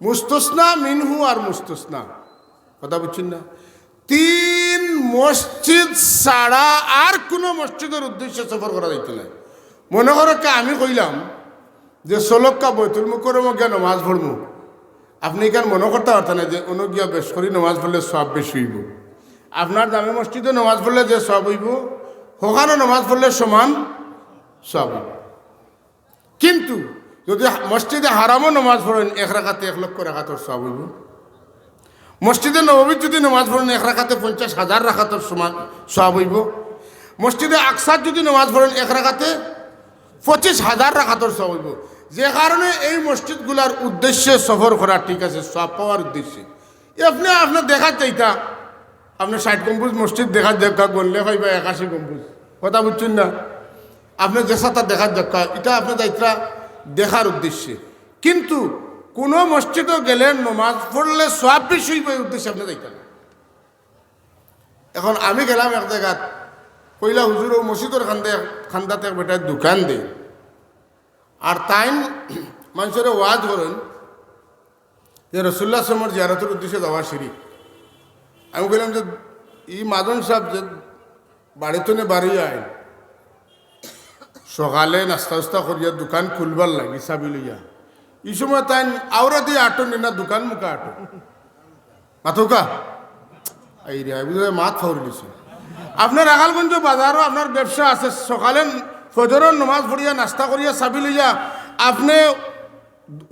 মুস্তসনা মিনহু আর মুস্তসনা কথা বুঝছেন না তিন মসজিদ ছাড়া আর কোনো মসজিদের উদ্দেশ্যে সফর করা যাইতে না মনে করো কে আমি কইলাম যে সলক্কা বৈতুল মুকররমে গিয়া নমাজ পড়মু আপনি এখানে মনে করতে পারতেন না যে অন্য গিয়া বেশ করি নমাজ পড়লে সব বেশি হইব আপনার জামে মসজিদে নমাজ পড়লে যে সব হইব ওখানে নমাজ পড়লে সমান সব হইব কিন্তু যদি মসজিদে হারামও নমাজ পড়েন এক রাখাতে 1 লক্ষ রাখাতর সব হইব মসজিদে নববীর যদি নমাজ পড়েন এক রাখাতে 50,000 রাখাতর সমান সব হইব মসজিদে আকসার যদি নমাজ পড়েন এক রাখাতে 25,000 রাখাতর সব হইব যে কারণে এই মসজিদগুলার উদ্দেশ্যে সফর করা ঠিক আছে সব পাওয়ার উদ্দেশ্যে আপনি দেখা চাইতা আপনি 60 গম্বুজ মসজিদ দেখা গণলে হইবা 81 গম্বুজ কথা বুঝছেন না আপনি যেসাটা দেখার দেখা এটা আপনি যাইতা দেখার উদ্দেশ্যে কিন্তু কোনো মসজিদও গেলে নমাজ পড়লে সব বেশি হইব এই উদ্দেশ্যে আপনি যাইতা না এখন আমি গেলাম এক জায়গাত কইলা হুজুর ও মসজিদের খান্দাতে বেটা দোকান দেয় আর তাইন মানুষের ওয়াজ করেন যে রসুল্লাহ সমর জিয়ারতের উদ্দেশ্যে যাওয়া শিরিক আমি বললাম যে ই মাদন সাহেব যে বাড়িতে বাড়ি আয় সকালে নাস্তা উস্তা করিয়া দোকান খুলবার লাগি চাবি লইয়া এই সময় তাই আওরা দিয়ে আটো না দোকান মুখা আটো মাথৌকা এই রে মাত ফাউরি দিছে আপনার রাখালগঞ্জ বাজারও আপনার ব্যবসা আছে সকালে ফজরের নমাজ পড়িয়া নাস্তা করিয়া চাবি লইয়া আপনি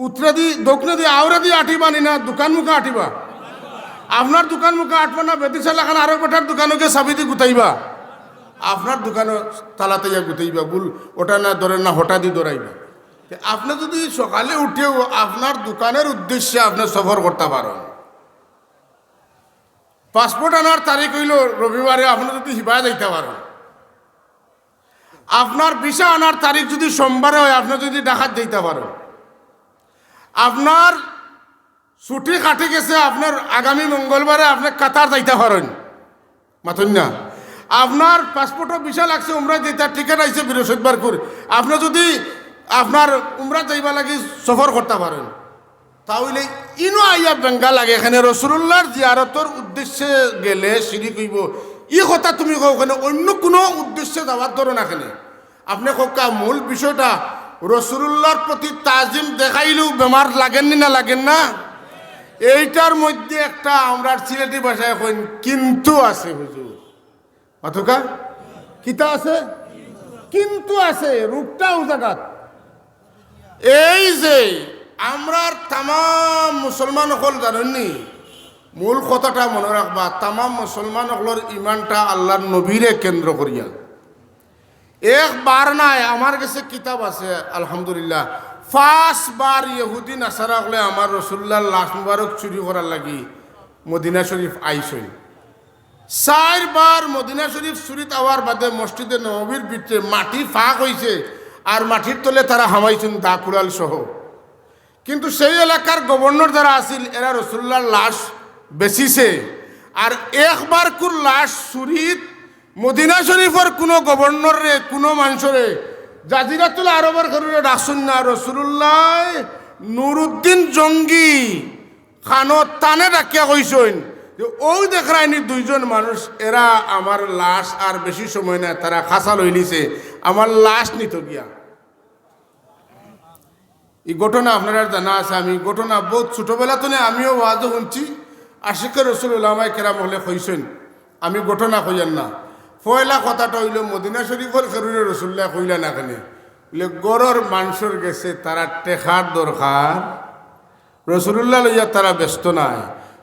উত্তরা দি দক্ষিণে দিয়ে আওরা দিয়ে আটিবা নি না দোকান মুখা আটিবা আপনার দোকান মুখা আটবা না বেদিশাল এখন আরো বেটার দোকানকে চাবি দিয়ে গুতাইবা আপনার দোকানও তালাতে যা গুতাইবা বুল ওটা না ধরেন না হঠাৎ দিয়ে ধরাইবা আপনি যদি সকালে উঠেও আপনার দোকানের উদ্দেশ্যে আপনি সফর করতে পারেন পাসপোর্ট আনার তারিখ হইল রবিবারে আপনি যদি হিবা যাইতে পারেন আপনার ভিসা আনার তারিখ যদি সোমবারে হয় আপনি যদি ডাকাত দিতে পারেন আপনার ছুটি কাটি গেছে আপনার আগামী মঙ্গলবারে আপনি কাতার যাইতে পারেন মাথুন না আপনার পাসপোর্টও ভিসা লাগছে উমরা যেটা টিকিট আইছে বৃহস্পতিবার করে আপনি যদি আপনার উমরা যাইবা লাগি সফর করতে পারেন তাহলে ইনো আইয়া বেঙ্গা লাগে এখানে রসুল্লাহর জিয়ারতর উদ্দেশ্যে গেলে শিরিক হইব ই কথা তুমি ওখানে অন্য কোনো উদ্দেশ্যে যাওয়ার ধরো না এখানে আপনি কোকা মূল বিষয়টা রসুল্লাহর প্রতি তাজিম দেখাইলেও বেমার লাগেননি না লাগেন না এইটার মধ্যে একটা আমরা সিলেটি ভাষায় কইন কিন্তু আছে হুজুর অথকা কিতা আছে কিন্তু আছে রূপটাও জায়গা এই যে আমরা তাম মুসলমান হল জানেননি মূল কথাটা মনে রাখবা তাম মুসলমান হলর ইমানটা আল্লাহর নবীরে কেন্দ্র করিয়া একবার নাই আমার কাছে কিতাব আছে আলহামদুলিল্লাহ 5 বার ইহুদি নাসারা হলে আমার রসুল্লাহর লাশ মুবারক চুরি করার লাগি মদিনা শরীফ আইসই 4 বার মদিনা শরীফ চুরিত আওয়ার বাদে মসজিদে নববীর ভিতরে মাটি ফাঁক হয়েছে আর মাটির তলে তারা হামাইছেন দা কুড়াল সহ কিন্তু সেই এলাকার গভর্নর যারা আছিল এরা রসুল্লাহর লাশ বেচিছে আর একবার কুর লাশ চুরিত মদিনা শরীফের কোনো গভর্নরে কোনো মানুষরে জাজিরাতুল আরবের ঘরে রাসুন না রসুল্লাহ নুরুদ্দিন জঙ্গি খানত টানে ডাকিয়া কইসেন যে ওই দেখায়নি 2 জন মানুষ এরা আমার লাশ আর বেশি সময় না তারা খাসা লই নিছে আমার লাশ নিত গিয়া এই ঘটনা আপনারা জানা আছে আমি ঘটনা বহুত ছোটবেলা তো আমিও ওয়াজও শুনছি আশিকে রসুল উলামায়ে কেরাম হলে কইসেন আমি ঘটনা কইয়ান না পয়লা কথাটা হইল মদিনা শরীফের খেরুরে রসুল্লাহ কইলা না কেন বলে গড়র মানুষের গেছে তারা টেকার দরকার রসুল্লাহ লইয়া তারা ব্যস্ত নাই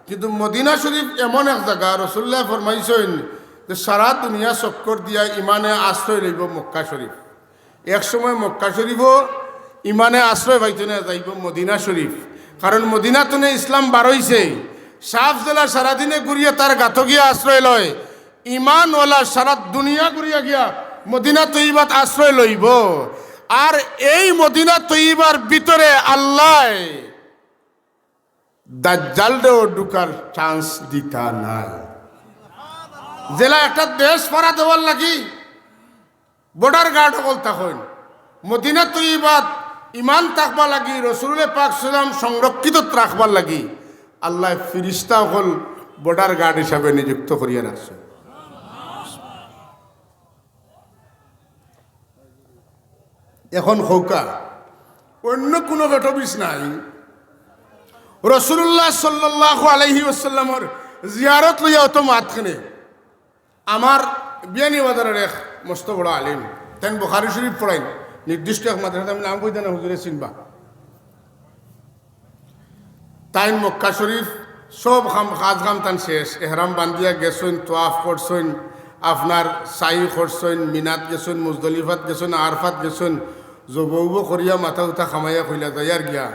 কিন্তু মদিনা শরীফ এমন এক জায়গা রসুল্লাহ ফরমাইছেন যে সারা দুনিয়া চক্কর দিয়া ইমানে আশ্রয় লইব মক্কা শরীফ এক সময় মক্কা শরীফও ইমানে আশ্রয় পাইতে না যাইব মদিনা শরীফ কারণ মদিনা তুনে ইসলাম বারইছে সাফ জেলা সারাদিনে ঘুরিয়ে তার গাত গিয়া আশ্রয় লয় ইমানওয়ালা সারা দুনিয়া ঘুরিয়া গিয়া মদিনা তৈবাত আশ্রয় লইব আর এই মদিনা তৈবার ভিতরে আল্লাহ দাজ্জালও ঢুকার চান্স দিতা নাই। জেলা একটা দেশ পারা দেওয়ার লাগি বর্ডার গার্ড হল তখন মদিনা তৈবাত ইমান থাকবা লাগি, রসুলের পাক সাল্লাম সংরক্ষিত রাখবার লাগি আল্লাহ ফিরিস্তা হল বর্ডার গার্ড হিসাবে নিযুক্ত করিয়া রাখছে। এখন হৌকা অন্য কোনো বেটবিস নাই, রসুল্লাহ সাল্লাল্লাহু আলাইহি ওয়াসাল্লামর জিয়ারত লইয়া অত মাতখানে আমার বিয়ানীবাজারের এক মস্ত বড় আলিম তেন বুখারী শরীফ পড়াইন, নির্দিষ্ট এক মাদ্রাসা আমি নাম কইতে না হুজুরে চিনবা, তাইন মক্কা শরীফ সব কাজ কাম তান শেষ, এহরাম বান্ধিয়া গেছেন, তোয়াফ করছেন, আপনার সাই করছেন, মিনাত গেছেন, মুজদলিফাত গেছেন, আরফাত গেছেন, জবৌব করিয়া মাথা উঠা খামাইয়া কইলা যাইয়ার গিয়া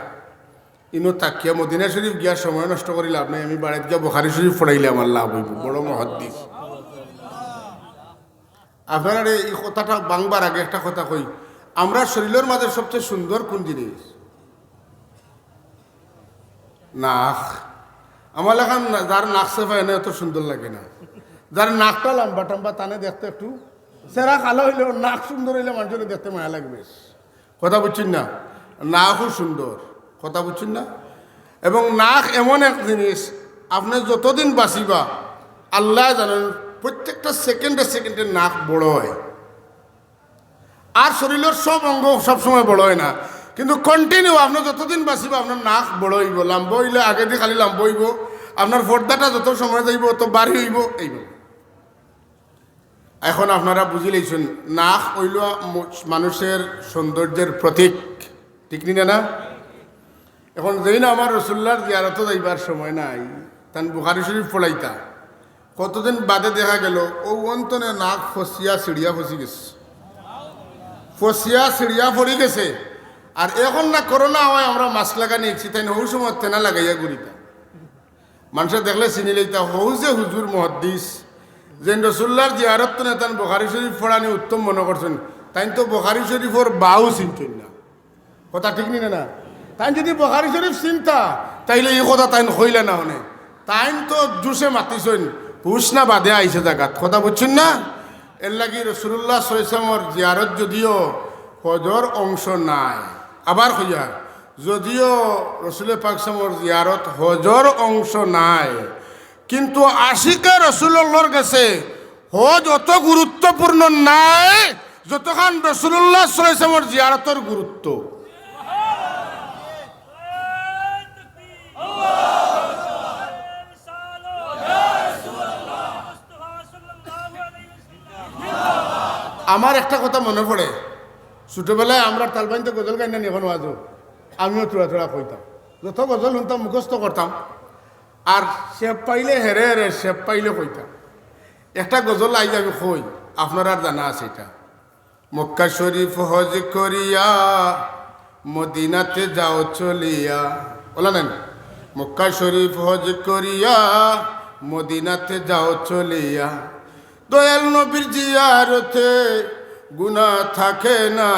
ইনো তাকিয়া মদিনা শরীফ গিয়া সময় নষ্ট করি লাভ নাই, আমি বাড়িতে গিয়া বুখারী শরীফ পড়াইলে আমার লাভ হইব, বড় মহাদ্দিস। আপনার এই কথাটা বাংবার আগে একটা কথা কই, আমরা শরীরের মাঝে সবচেয়ে সুন্দর কোন জিনিস? নাক। আমার লেখান যার নাক সেফায় না এত সুন্দর লাগে না, যার নাকটা লম্বা টম্বা তানে দেখতে একটু সেরা কালো হইলেও নাক সুন্দর হইলে মানুষের দেখতে মায়া লাগবে। কথা বুঝছেন না? নাকও সুন্দর, কথা বুঝছেন না? এবং নাক এমন এক জিনিস আপনি যতদিন বাঁচিবা আল্লাহ জানেন প্রত্যেকটা সেকেন্ডে সেকেন্ডে নাক বড় হয়, আর শরীরের সব অঙ্গ সবসময় বড় হয় না, কিন্তু কন্টিনিউ আপনার যতদিন বাঁচিবা আপনার নাক বড় হইব, লাম্ব হইলে আগে দিয়ে খালি লাম্ব হইব, আপনার পর্দাটা যত সময় যাইব তত বাড়ি হইব এইব। এখন আপনারা বুঝি লইছেন নাক হইল মানুষের সৌন্দর্যের প্রতীক, ঠিক নি না? এখন যেই না আমার রসুল্লার জিয়ারত যাইবার সময় নাই, তান বুখারী শরীফ পড়াইতা, কতদিন বাদে দেখা গেল ও অন্তনে নাক ফসিয়া সিঁড়িয়া ফসি গেছে, ফসিয়া সিঁড়িয়া পড়ি গেছে। আর এখন না করোনা হয় আমরা মাস্ক লাগা নিয়েছি, তাই ওই সময় তেনা লাগাইয়া ঘুরিতা, মানুষের দেখলে চিনি লইতা হৌ যে হুজুর মহাদ্দিস যে রসুল্লার জিয়ারত তো নেতান বুখারী শরীফ পড়ানি উত্তম মনে করছেন, তাই তো বুখারী শরীফর বাউ চিনতেন না। কথা ঠিক নি না? তাই যদি বুখারী শরীফ চিন্তা তাইলে এই কথা তাই হইলে না হনে, তাই তো জুসে মাতিছেন পুষ না বাদে আইসে জায়গাত, কথা বুঝছেন না? এর লাগি রসুল্লাহ সাল্লাল্লাহু জিয়ারত যদিও হজর অংশ নাই, আবার হইয়া যদিও রসুলের পাক সাল্লাল্লাহু জিয়ারত হজর অংশ নাই, কিন্তু আশিকে রসুল্লাহর কাছে হজ অত গুরুত্বপূর্ণ নাই যতক্ষণ রসুল্লাহ সাল্লাল্লাহু আলাইহি জিয়ারতের গুরুত্ব। আমার একটা কথা মনে পড়ে, ছোটবেলায় আমরা তালবাইনতে গজল গাই না এখন আজও আমিও থোড়া থোড়া কইতাম, যত গজল শুনতাম মুখস্থ করতাম, আর শেপ পাইলে হেরে হেরে শেপ পাইলে কইতাম। একটা গজল আইজ আমি কই, আপনার আর জানা আছে এটা, মক্কা শরীফ হজ করিয়া মদিনাতে যাও চলিয়া, বলা নেন, মক্কা শরীফ হজ করিয়া মদিনাতে যাও চলিয়া, দয়াল নবীর জিয়ারতে গুনাহ থাকে না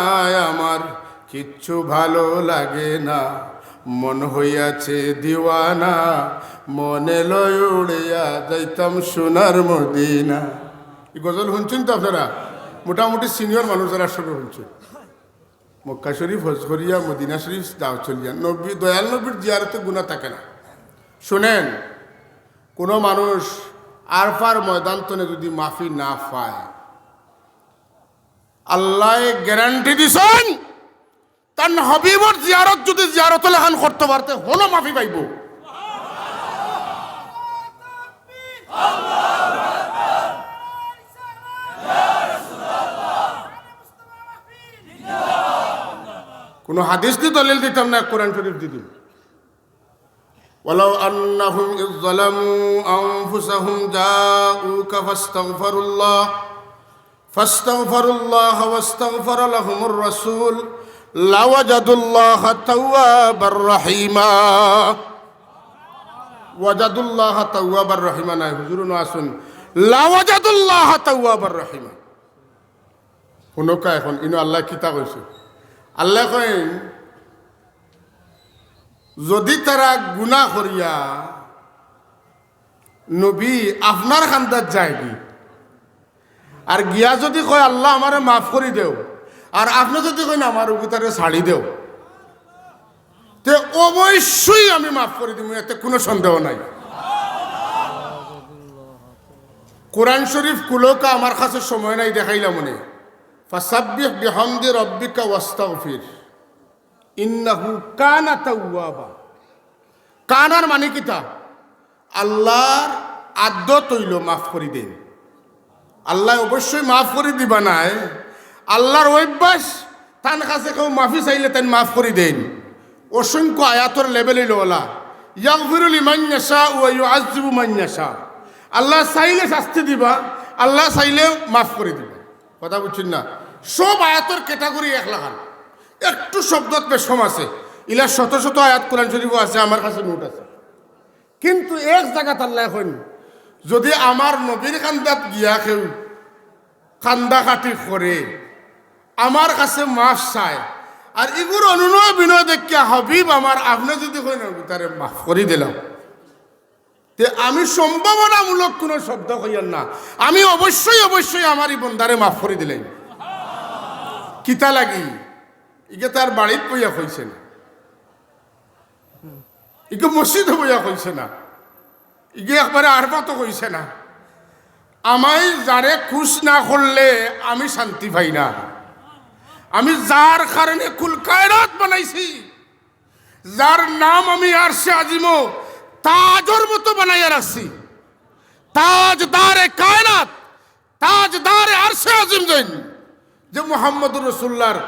আমার, কিচ্ছু ভালো লাগে না, মন হইয়াছে দিওয়ানা, মনে লয় উড়িয়া যাইতাম সোনার মদিনা। এই গজল শুনছেন তো আপনারা? মোটামুটি সিনিয়র মানুষ যারা সবে শুনছেন। মক্কা শরীফ হজ করিয়া মদিনা শরীফ যাও চলিয়া, নবী দয়াল নবীর জিয়ারতে গুনাহ থাকে না। শোনেন, কোনো মানুষ আরফার ময়দান তনে যদি মাফি না পায়, আল্লাহ গ্যারান্টি দিছেন তার হাবিবর জিয়ারত যদি জিয়ারত লেখান করতে পারতে হলো মাফি পাইব। কোন হাদিস দিয়ে দলিল দিতাম না, কোরআন শরীফ দিতাম। ولو أنهم إذ ظلموا أنفسهم جاءوك فاستغفروا الله واستغفر لهم الرسول لوجدوا الله توابا رحيما। وجدوا الله توابا رحيما না হুজুর আসুন, لوجدوا الله توابا رحيما। হুনকা এখন ইনো আল্লাহ কিতা কইছে, আল্লাহ কইন যদি তারা গুনাহ করিয়া নবী আপনার খান্দাত যায় কি আর গিয়া যদি কয় আল্লাহ আমারে মাফ করি দেও আর আপনি যদি কইন আমার উকিতারে ছাড়ি দেও তে অবশ্যই আমি মাফ করে দিব, এতে কোনো সন্দেহ নাই। কোরআন শরীফ কুলোকা আমার কাছে সময় নাই দেখাইলাম মনে ফাসাব্বিহ বিহামদি রাব্বিকা ওয়াস্তাগফির ইন্নাহু কানা তাওয়াবা। কানার মানে কিতা? আল্লাহর আদত হইল মাফ করে দেন, আল্লাহ অবশ্যই মাফ করে দিবা নাই। আল্লাহর অভ্যাস তার কাছে কেউ মাফি চাইলে তাই মাফ করে দেন। অসংখ্য আয়াতর লেভেলে লোলা ইয়াগফিরু লিমান ইয়াশা ওয়া ইউআযযিবু মান ইয়াশা। আল্লাহ চাইলে শাস্তি দিবা, আল্লাহ চাইলে মাফ করে দিবা। কথা বুঝছেন না? সব আয়াতর ক্যাটাগরি এক লাগান, একটু শব্দত বেশম আছে। ইলা শত শত আয়াত কোরআন শরীফ আছে, আমার কাছে নোট আছে। কিন্তু এক জায়গাত আল্লাহ এখন যদি আমার নবীর কান্দাত গিয়া কেউ কান্দা কাটি করে আমার কাছে মাফ চায় আর এগুলো অনুনয় বিনয় দেখিয়া হাবিব আমার আপনি যদি কই না তারে মাফ করে দিলাম, তে আমি সম্ভাবনামূলক কোনো শব্দ কইয়ার না, আমি অবশ্যই অবশ্যই আমার এই বন্দারে মাফ করে দিলেন। কিতা লাগি ইকে তার বাড়িত বইয়া কইছে না, ইকে মসজিদে বইয়া কইছে না, ইকে একবারে আরবাতো কইছে না। আমায় যারে খুশ না করলে আমি শান্তি পাই না। আমি যার কারণে কুল কায়নাত বানাইছি, যার নাম আমি আরশে আজিমো তাজর মতো বানাইয়া রাখছি, তাজদারে কায়নাত, তাজদারে আরশে আজিম যেন যে মুহাম্মদুর রাসূলুল্লাহর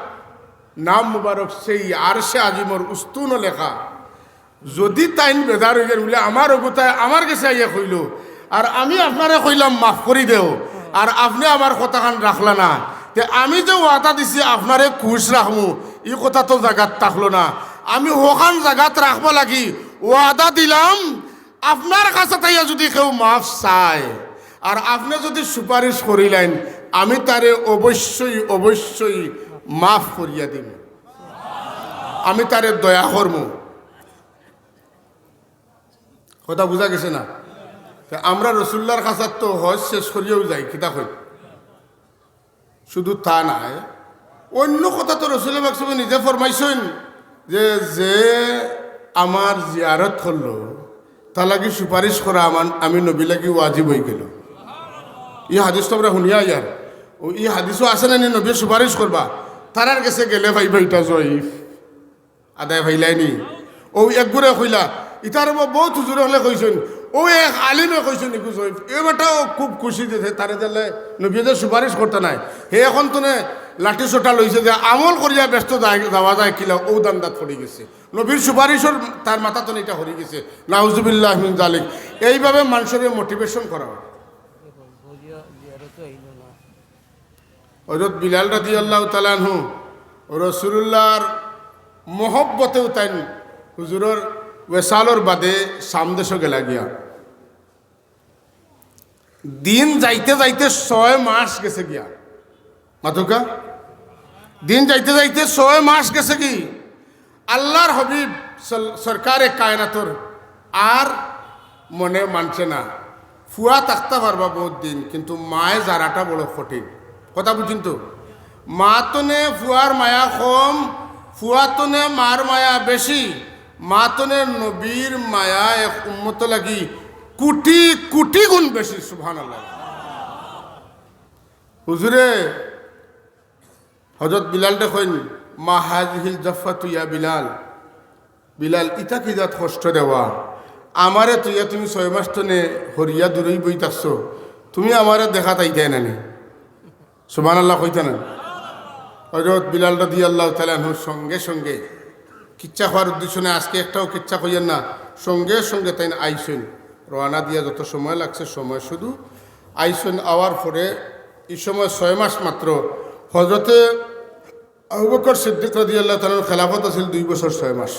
নাম মুবারক সেই আরশে আজিমর উস্তুন লেখা। যদি তাইন বেদার হয়ে গেলে আমার অবতায় আমার কাছে আইয়া কইল আর আমি আপনারে কইলাম মাফ করি দেও আর আপনি আমার কথাখান রাখলা না, তে আমি যে ওয়াদা দিছি আপনারে খুশ রাখমু এই কথা তো জায়গাত থাকলো না। আমি ওখান জায়গাত রাখবো লাগি ওয়াদা দিলাম। আপনার কাছে তাইয়া যদি কেউ মাফ চায় আর আপনি যদি সুপারিশ করিলেন আমি তারে অবশ্যই অবশ্যই মাফ করিয়া দিব, আমি তারে দয়া করমু। কথা বুঝা গেছে না? আমরা রসুল্লার কাছে তো হজ শেষ করিয়াও যাই, কিতা কই? শুধু তা নাই, অন্য কথা তো রসুল বাকসুমে নিজে ফরমাইছেন যে যে আমার জিয়ারত করলো তা লাগি সুপারিশ করা আমার আমি নবী লাগি ওয়াজিব হয়ে গেল। ই হাদিস তো আমরা শুনিয়া ইয়ার ও ই হাদিসও আছে না নবী সুপারিশ করবা, তারার কাছে গেলে ভাইবা ইটা জয়ীফ আদায় ভাইলাইনি। ও একগুড়ে কইলা ইটার বহুত হুজুরে হলে কইছেন, ও এক আলিমে কইছেন নিকু জয়ীফ। এবারটাও খুব খুশি দিতে তারে দিলে নবী যে সুপারিশ করতে নাই হে এখন তো লাঠি চোটা লইছে যে আমল করিয়া ব্যস্ত যাওয়া যায় কিলা ও দান্দাত পড়ে গেছে, নবীর সুপারিশর তার মাথা তো এটা হয়ে গেছে। নাউজুবিল্লাহ মিন জালিক। এইভাবে মানুষের মোটিভেশন করা হয়। হযরত বিলাল রাদিয়াল্লাহু তাআলা আনহু রাসূলুল্লাহর মহব্বতেও তাই হুজুরের ওয়েসালর বাদে সামদেশ গেলা গিয়া। দিন যাইতে যাইতে 6 মাস গেছে গিয়া মাতুকা, দিন যাইতে যাইতে 6 মাস গেছে কি আল্লাহর হাবিব সরকারে কায়নাতর আর মনে মানছে না। ফুয়া থাকতে পারবা বহুত দিন, কিন্তু মায়ে যারাটা বড় কঠিন। কথা বুঝছেন তো? মা তনে ফুয়ার মায়া কম, ফুয়া তনে মার মায়া বেশি। মা তনে নবীর মায়া এক উম্মত লাগি কোটি কোটি গুণ বেশি। সুবহানাল্লাহ। হুজুরে হযরত বিলাল দেখেন মা হাজিহিল জাফাতু ইয়া বিলাল, বিলাল ইটা কি জাত কষ্ট দেওয়া আমারে তুইয়া তুমি 6 মাস তনে হরিয়া দূরই বইতাছ, তুমি আমারে দেখা তাইতে নানি। সুবহানাল্লাহ কইতা না? হযরত বিলাল রাদিয়াল্লাহু তাআলা আনহুর সঙ্গে সঙ্গে কিচ্ছা হওয়ার উদ্দেশ্য নেই, আজকে একটাও কিচ্ছা কইয়েন না, সঙ্গে সঙ্গে তাই আইসেন। রওনা দিয়া যত সময় লাগছে সময় শুধু আইসেন। আওয়ার পরে এই সময় 6 মাস মাত্র। হযরতে আবু বকর সিদ্দিক রাদিয়াল্লাহু তাআলার খেলাফত আছিল 2 বছর 6 মাস।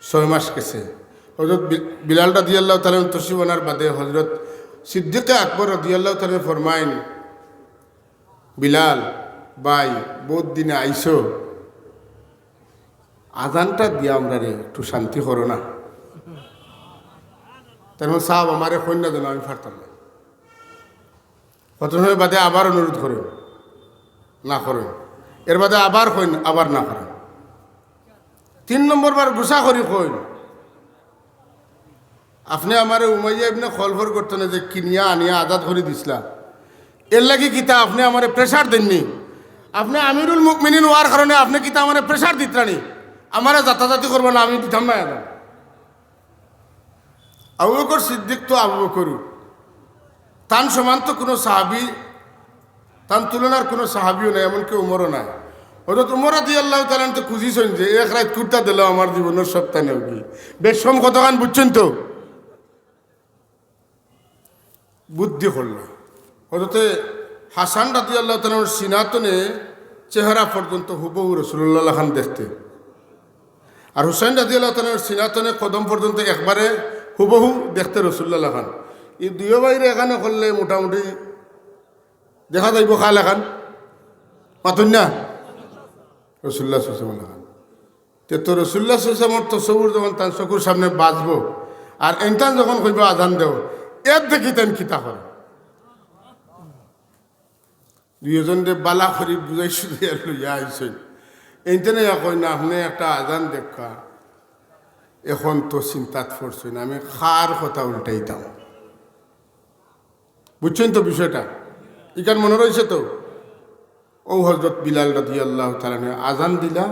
6 মাস গেছে। হযরত বিলাল রাদিয়াল্লাহু তাআলা তশরিফানার বাদে হযরত সিদ্দিক আকবর রাদিয়াল্লাহু তাআলা ফরমাইন, বিলাল ভাই বহুত দিনে আইসো, আজানটা দিয়া আমরা রে একটু শান্তি করো না। তেমন সাহেব আমারে কন্যা দেন, আমি পারতাম না। কত সময় বাদে আবার অনুরোধ করেন, না করেন, এর বাদে আবার কইন, আবার না করেন। 3 নম্বর বার গুসা করি কইন, আপনি আমার উমাইয়া ইবনে খলফর করতেন যে কিনিয়া আনিয়া আজাদ করে দিছিলা, এর লাগি কিতা আপনি আমার প্রেশার দেননি? আপনি আমিরুল মুমিনিন হওয়ার কারণে আপনি কিতা আমার প্রেশার দিতরানি? আমার জাতাজাতি করবো না, আমি দিতাম না। এখন আবু বকর সিদ্দিক তো আবু বকর, তান সমান তো কোনো সাহাবি, তার তুলনার কোনো সাহাবিও নাই, এমনকি উমরও নাই। হযরত উমর রাদিয়াল্লাহু তাআলা তো খুঁজিছেন যে এক রাত কুর্তা দিল আমার জীবনের সপ্তাহ নেও কি বেশম কতখান বুঝছেন তো বুদ্ধি করল। হযরতে হাসান রাদিয়াল্লাহু তাআলার সিনাতনে চেহারা পর্যন্ত হুবহু রাসূলুল্লাহ খান দেখতে, আর হুসাইন রাদিয়াল্লাহু তাআলার সিনাতনে কদম পর্যন্ত একবারে হুবহু দেখতে রাসূলুল্লাহ খান। এই দুই বাইরে এখানে করলে মোটামুটি দেখা যাইব খাল এখান মাতুন না রাসূলুল্লাহ সাল্লাল্লাহু আলাইহি ওয়াসাল্লাম। তো রাসূলুল্লাহ সাল্লাল্লাহু আলাইহি ওয়াসাল্লাম তসব্বুর যখন তার চকুর সামনে বাজবো আর এনটান যখন কইব আজান দেও, এর দেখি তেন কিতা করে দুইজন যে বালা করি বুঝাইছো লইয়া আইসেন এইখানে কই না আপনি একটা আজান দেখা, এখন তো চিন্তাত পড়ছেন আমি খার কথা উল্টাইতাম। বুঝছেন তো বিষয়টা? ইকান মনে রয়েছে তো? ও হযরত বিলাল রাদিয়াল্লাহু তাআলা আজান দিলা,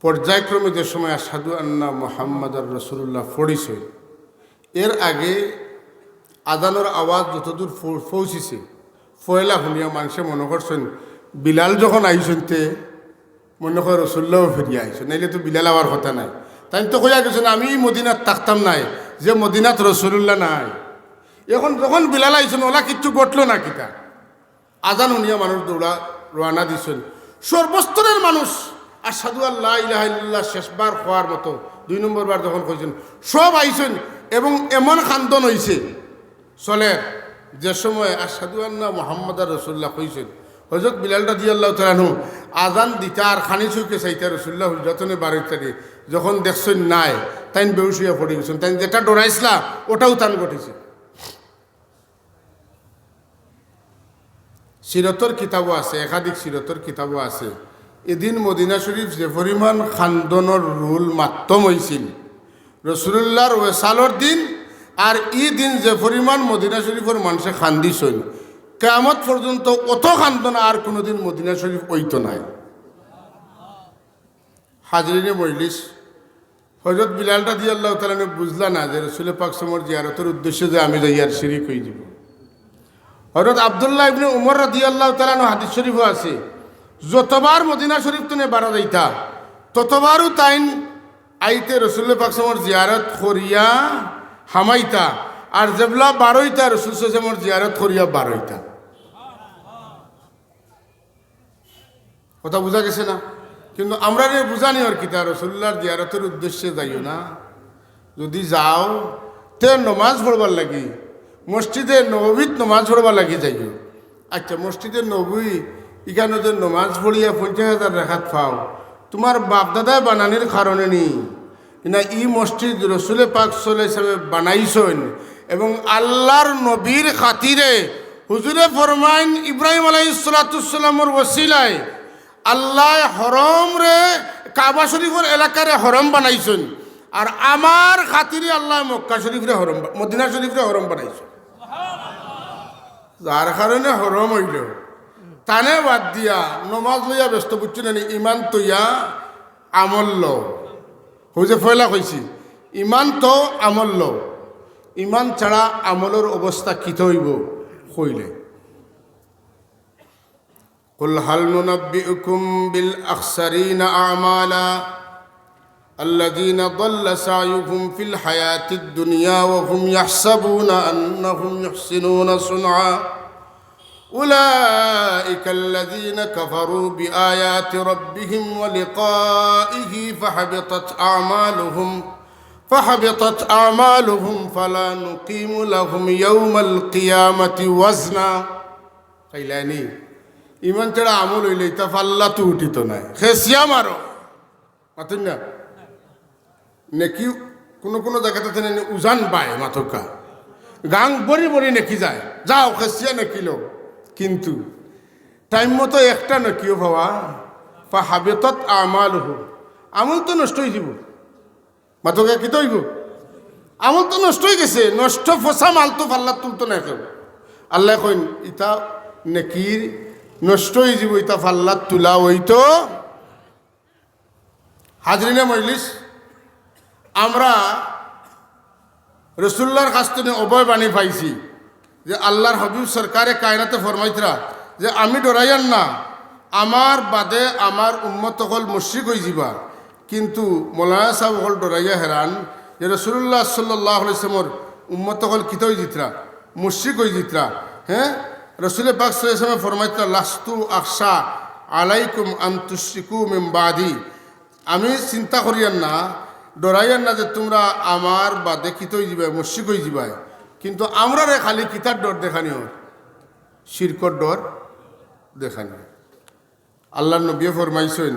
পর্যায়ক্রমে যে সময় আশহাদু আন্না মুহাম্মাদুর রাসূলুল্লাহ পড়িছে, এর আগে আজানের আওয়াজ যতদূর পৌঁছিছে ফয়লা শুনিয়া মানুষে মনে করছেন বিলাল যখন আইসেন তে মনে করে রাসূলুল্লাহও ফিরিয়া আইসেন, নাইলে তো বিলাল আবার কথা নাই। তাই তো কইয়া গেছেন আমি মদিনাত থাকতাম নাই যে মদিনাত রাসূলুল্লাহ নাই। এখন যখন বিলাল আইসেন ওলা কিচ্ছু ঘটলো না, কিতা আজান শুনিয়া মানুষ দৌড়া রওনা দিছেন। সর্বস্তরের মানুষ আশহাদু আল্লা ইলাহা ইল্লাল্লাহ শেষবার হওয়ার মতো 2 নম্বর বার যখন কইছেন সব আইসেন, এবং এমন খান্দন হইছে চলে যে সময় আশহাদু আন্না মুহাম্মাদুর রাসূলুল্লাহ কইছেন। হযরত বিলাল রাদিয়াল্লাহু তাআলা আনহু আজান দিতে আর খানি চুকে চাইতে রাসূলুল্লাহ হুজরাতনে বাড়িতে যখন দেখছেন নাই, তাই বেহুশ হইয়া পড়ে গেছেন। তাই যেটা ডরাইছিলা ওটাও তান ঘটেছে। সিরতর কিতাবও আছে, একাধিক সিরতর কিতাবও আছে। এদিন মদিনা শরীফ যে পরিমাণ খান্দনের রুল মাত্তম হয়েছিল রাসূলুল্লাহর ওয়াসালর দিন, আর ই দিন যে পরিমাণ মদিনা শরীফের মানুষে খান্দিছেন, কিয়ামত পর্যন্ত অত খান্দন আর কোনোদিন মদিনা শরীফ হইতো নাই। হাজরিনে মজলিস, হযরত বিলাল রাদিয়াল্লাহু তাআলা বুঝলা না যে রাসূল পাক সাল্লাল্লাহু আলাইহি জিয়ারতের উদ্দেশ্যে যে আমি যাই আর শিরিক হয়ে যাব। হযরত আব্দুল্লাহ ইবনে উমর রাদিয়াল্লাহু তাআলা হাদিস শরীফও আছে, যতবার মদিনা শরীফ তুনে বাড়া যাইতা ততবারও তাইন আইতে রাসূল পাক সাল্লাল্লাহু জিয়ারত করিয়া হামাইতা, আর যেবলা বারোইতা রাসূল সাল্লাল্লাহু আলাইহি জিয়ারত করিয়া বারোইতা। কথা বোঝা গেছে না? কিন্তু আমরা বুঝানি আর কিতা রাসূলুল্লাহর জিয়ারতের উদ্দেশ্যে যাইও না, যদি যাও তে নমাজ পড়বার লাগি মসজিদে নববীত নমাজ পড়বার লাগি যাইও। আচ্ছা, মসজিদে নবী এখানে যে নমাজ পড়িয়া 50,000 রাকাত পাও, তোমার বাপদাদায় বানানির কারণে নি না, ই মসজিদ রাসূল পাক সাল্লাল্লাহু আলাইহি ওয়াসাল্লাম বানাইছেন এবং আল্লাহর নবীর খাতিরে হুজুরে ফরমাইন ইব্রাহিম আলাইহিস সালাতুস সালামের ওসিলায় আল্লাহ হরম রে কাবা শরীফের এলাকারে হরম বানাইছেন, আর আমার খাতিরে আল্লাহ মক্কা শরীফরে হরম মদিনা শরীফরে হরম বানাইছেন। যার কারণে হরম হইল তানে বাদ দিয়া নমাজ লইয়া ব্যস্ত বুঝছেন না, ইমান তৈয়া আমল লো হইছে ফয়লা কইছি, ইমান তো আমল লো, ইমান ছাড়া আমলের অবস্থা কিত হইব কইলে কুল হাল নুনাব্বিউকুম বিল আখসারিনা আমালা আল্লাযীনা দাল্লা সায়ুহুম ফিল হায়াতিদ দুনিয়া ওয়া হুম ইয়াহসাবুনা আন্নাহুম ইহসিনুনা সুনআ উলাইকা আল্লাযীনা কাফারু বিআয়াতি রাব্বিহিম ওয়া লিকাইহি ফাহাবিতাত আমালুহুম ফালা নুকিমু লাহুম ইয়াওমাল কিয়ামাতি ওয়াজনা। কইলানি ইমান ছাড়া আমল হইলে তা ফাল্লা তো উঠিত নাই, খেসিয়া মারো মাতুন না নেকি কোনো কোনো জায়গাতে তেনে উজান পায় মাথকা গাং বড়ি বড়ি নেকি যায় যাও খেসিয়া নেকিলো কিন্তু টাইম মতো একটা নেকিও ভাবা পা হাবেতত আমাল হো আমল তো নষ্ট হয়ে যাব মাথকা কি তৈব আমল তো নষ্ট হয়ে গেছে নষ্ট ফসা মাল তো ফাল্লা তুলতো না কেউ আল্লাহ কইন ইতা নেকির নষ্ট হয়ে যাব ইতা ফাল্লা তুলা হইতো হাজরিনে মজলিস আমরা রসুল্লাহর কাছ থেকে অভয় বাণী পাইছি যে আল্লাহর হাবিব সরকারে কায়নাতে ফরমাইতরা যে আমি ডরাইয়ান না আমার বাদে আমার উম্মত হল মুশরিক হয়ে যাবা কিন্তু মৌলানা সাহেব হল ডরাইয়া হেরান যে রসুল্লাহ সাল্লাহ আলাইসলামর উম্মত হল কিত হয়ে জিতরা মুশরিক হয়ে জিতরা হ্যাঁ রসুল পাক সাল্লাল্লাহু ফরমাইতরা লাস্তু আকশা আলাইকুম আন তুশরিকু মিন বাদি আমি চিন্তা করিয়ান না ডরাইয়ান না যে তোমরা আমার বাদে কিত হয়ে যাবে মুশরিক হয়ে যাবে কিন্তু আমরা রে খালি কিতার ডর দেখানি ওর শিরকর ডর দেখানি আল্লাহ নবী ফরমাইছেন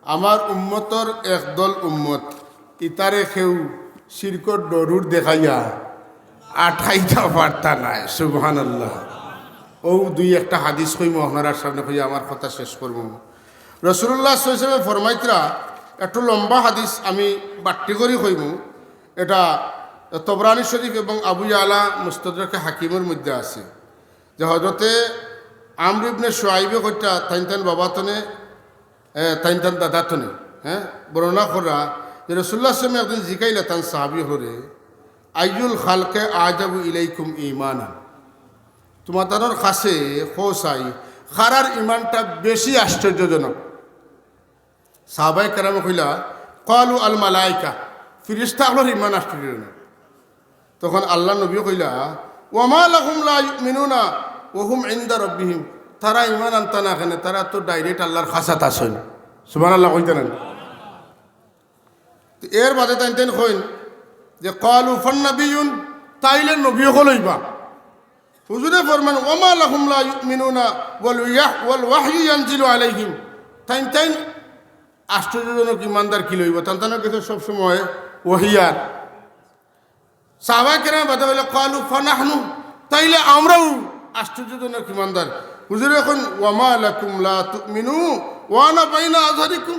আমার উম্মতর একদল উম্মত ইতারে কেউ শিরকর ডরুর দেখাইয়া আঠাইটা বার্তা নাই সুবহানাল্লাহ ও দুই একটা হাদিস কইম আপনার সামনে কইয়া আমার কথা শেষ করব রাসূলুল্লাহ সাল্লাল্লাহু আলাইহি ওয়াসাল্লাম ফরমাইতরা একটু লম্বা হাদিস আমি বাট্টি করি কইম এটা তবরানি শরীফ এবং আবু ইয়ালা মুস্তাদরাকে হাকিমের মধ্যে আছে যে হযরতে আমর ইবনে শুআইবে কইটা তাইন বাবা তনে তাইন দাদা তনে হ্যাঁ বর্ণনা করা যে রাসূলুল্লাহ সাল্লাল্লাহু আলাইহি ওয়াসাল্লাম একদিন জিকাইলা তান সাহাবী হরে আইয়ুল খালকে আজাবু ইলাইকুম ঈমানান তোমাদের কাছে খোসাই খারার ইমানটা বেশি আশ্চর্যজনক সাহাবাই কেরাম কইলা ক্বালু আল মালাইকা ফিরিস্তা হলোর ইমান আশ্চর্যজনক তখন আল্লাহ নবী কইলা ওয়ামা লাহুম লা ইউমিনুনা ওয়া হুম ইনদা রাব্বিহিম তারা ইমান আনতা না কেন তারা তো ডাইরেক্ট আল্লাহর খাসাত আসেন সুবহানাল্লাহ কইতেন এর বাদে তাইন কইন যে ক্বালু ফান্নাবিয়ুন তাইলে নবী হলইবা হুজুরে ফরমান ওমা লাহুম লা ইউমিনুনা ওয়াল ওয়াহয়ু ইয়ানজিলু আলাইহিম তাইন আশ্চর্যজনক ইমানদার কি লইব তান্তানের কাছে সবসময় ওহিয়ার সাহাবা কেরাম বাদে বলে ক্বালু ফানাহনু তাইলে আমরাও আশ্চর্যজনক ইমানদার হুজুরে এখন ওয়ামা লাকুম লা তুমিনু ওয়া আনা বাইনা আযহারিকুম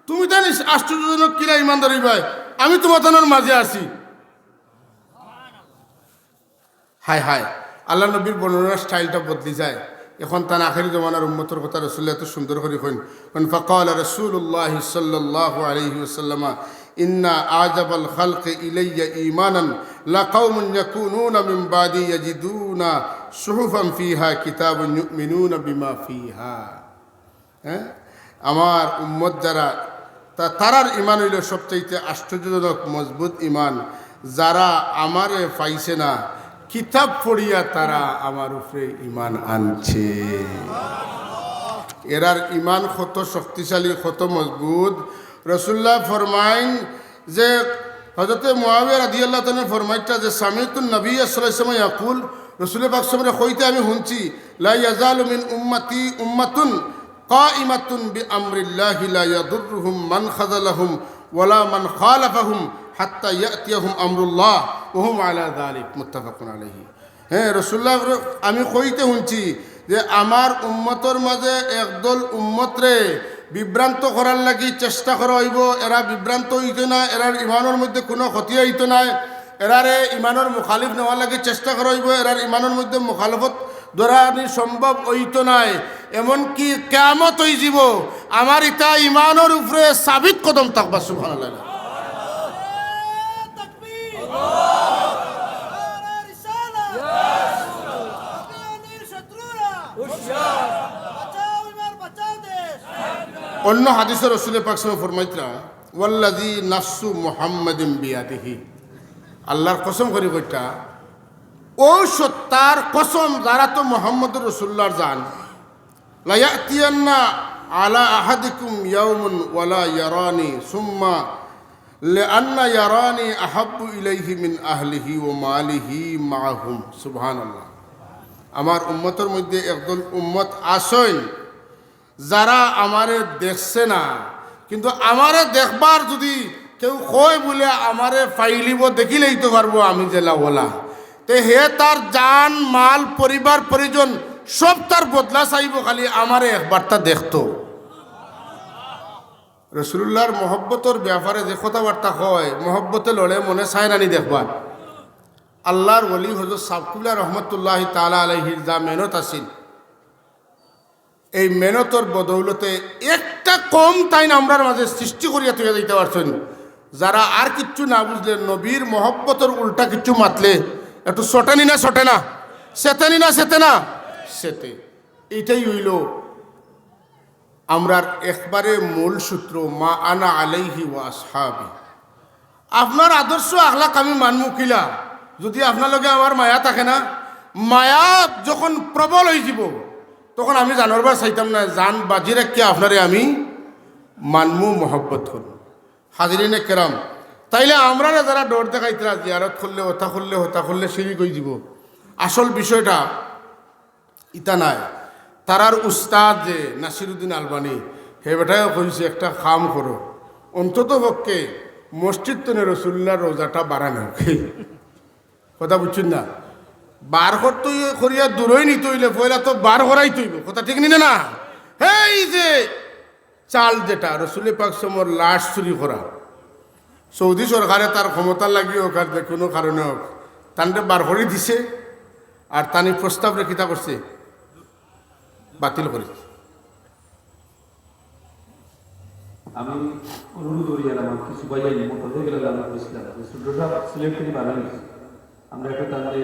তুমি জানিস আশ্চর্যজনক কিরা ইমানদার হইবাই আমি তোমাদের মাঝে আছি হায় হায় আল্লাহ নবীর বর্ণনার স্টাইলটা বদলি যায় এখন তার আখেরি জমানার উম্মতের কথা রাসূলুল্লাহ এত সুন্দর করে কইন ফাকালা রাসূলুল্লাহ সাল্লাল্লাহু আলাইহি ওয়াসাল্লাম ইন্না আজাবাল খালকি ইলাইয়া ঈমানান লাকাউমুন ইয়াকুনুনা মিন বাদি ইয়াজিদুনা সুহুফান ফিহা কিতাবুন ইউমিনুনা বিমা ফিহা হ্যাঁ আমার উম্মত যারা তারার ইমান হইল সবচাইতে আশ্চর্যজনক মজবুত ইমান যারা আমারে পাইছে না কিতাব পড়িয়া তারা আমার উপরে ইমান আনছে এরার ইমান কত শক্তিশালী কত মজবুত রাসূলুল্লাহ ফরমাইন যে হযরতে মুআবিয়া রাদিয়াল্লাহু তাআলা ফরমাইতা যে সামিতুন নবী সাল্লাল্লাহু আলাইহি ওয়াসাল্লাম ইয়াকুল রাসূল পাক সাল্লাল্লাহু কইতে আমি শুনছি লা ইয়াজালু মিন উম্মতি উম্মাতুন কাইমাতুন বিআমরিল্লাহি লা ইয়াদুররুহুম মান খাযালাহুম ওয়ালা মান খালাফাহুম হাত্তা ইয়াতিয়াহুম আমরুল্লাহ ওয়া হুম আলা যালিক মুত্তাফাকুন আলাইহি হ্যাঁ রাসূলুল্লাহ আমি কইতে শুনছি যে আমার উম্মতর মাঝে একদল উম্মতরে বিভ্রান্ত করার লাগি চেষ্টা করা হইব এরা বিভ্রান্ত হইতো না এরার ইমানের মধ্যে কোনো ক্ষতি হইতো না এরারে ইমানের মুখালিফ নেওয়ার লাগি চেষ্টা করা হইব এরার ইমানের মধ্যে মুখালফত ধরানি সম্ভব হইতো নাই এমনকি কিয়ামত হই যাব আমার ইতা ইমানের উপরে সাবিত কদম থাকবা সুবহানাল্লাহ অন্য হাদিসে রাসূল পাক সাল্লাল্লাহু আলাইহি ওয়াসাল্লাম ফরমাইতরা ওয়াল্লাযী নাফসু মুহাম্মাদিন বিয়াদিহি আল্লাহর কসম করে কইতা ও সত্তার কসম যারা তো মুহাম্মদুর রাসূলুল্লাহর জান লা ইয়াতিয়ান্না আলা আহাদিকুম ইয়াওমুন ওয়ালা ইয়ারানি সুম্মা লিআন্না ইয়ারানি আহাব্বু ইলাইহি মিন আহলিহি ওয়া মালিহি মাআহুম সুবহানাল্লাহ আমার উম্মতের মধ্যে একদল উম্মত আসেন যারা আমারে দেখছে না কিন্তু আমারে দেখবার যদি কেউ কয় বলে আমারে ফাইলিব দেখিলেই তো পারবো আমি জেলা বলা তে হে তার জান মাল পরিবার পরিজন সব তার বদলা চাইব, খালি আমারে একবারটা দেখতো। রসুল্লাহর মহব্বতর ব্যাপারে যে কথাবার্তা হয়, মহব্বতে লড়ে মনে চায় নানি দেখবার। আল্লাহর ওলি হযরত সাবকুল্লাহ রহমতুল্লাহ তাআলা আলাইহির যা মেহনত আছিল, এই মেহনতর বদৌলতে একটা কম তাইন আমরার মাঝে সৃষ্টি করিয়া তুই দিতে পারছেন, যারা আর কিচ্ছু না বুঝলে নবীর মহব্বতর উল্টা কিচ্ছু মাতলে একটু সটেনি না সটে না, সেতেনি না সেতে না সেতে। এইটাই হইল আমরার একবারে মূল সূত্র, মা আনা আলাইহি ওয়া আসহাবি। আপনার আদর্শ আখলাক আমি মানমু কিলা যদি আপনার লগে আমার মায়া থাকে না। মায়া যখন প্রবল হয়ে যাব তখন আমি জানবার চাইতাম না, জান বাজি রাখিয়া আপনারে আমি মানমু মহব্বত করব। হাজিরিনে কেরাম, তাইলে আমরা যারা ডর দেখাইতরা জিয়ারত করলে হতা করলে শিরিক হয়ে যাব, আসল বিষয়টা ইতা নাই। তারার উস্তাদ যে নাসিরুদ্দিন আলবানী, হে বেটাও কইছে একটা কাম করো, অন্তত পক্ষে মসজিদ তনে রসুল্লাহর রোজাটা বাড়ানো। কথা বুঝছেন না? বার করতে করিয়া দূরই নিতে হইলে পয়লা তো বার করাই তৈব, কথা ঠিক নিলে না। এই যে চাল যেটা রসুল পাক সমর লাশ চুরি করা, সৌদি সরকারে তার ক্ষমতা লাগিয়ে হোক আর যে কোনো কারণে হোক তানটা বার করে দিছে, আর তানি প্রস্তাব রেখিতা করছে বাতিল করেছে। আমি অনুরোধ করি আমার কিছু ভাইয়াই মোটর গেলে আমরা বুঝলাম ছোটটা সিলেক্ট করে বানানো আমরা একটু তাহলে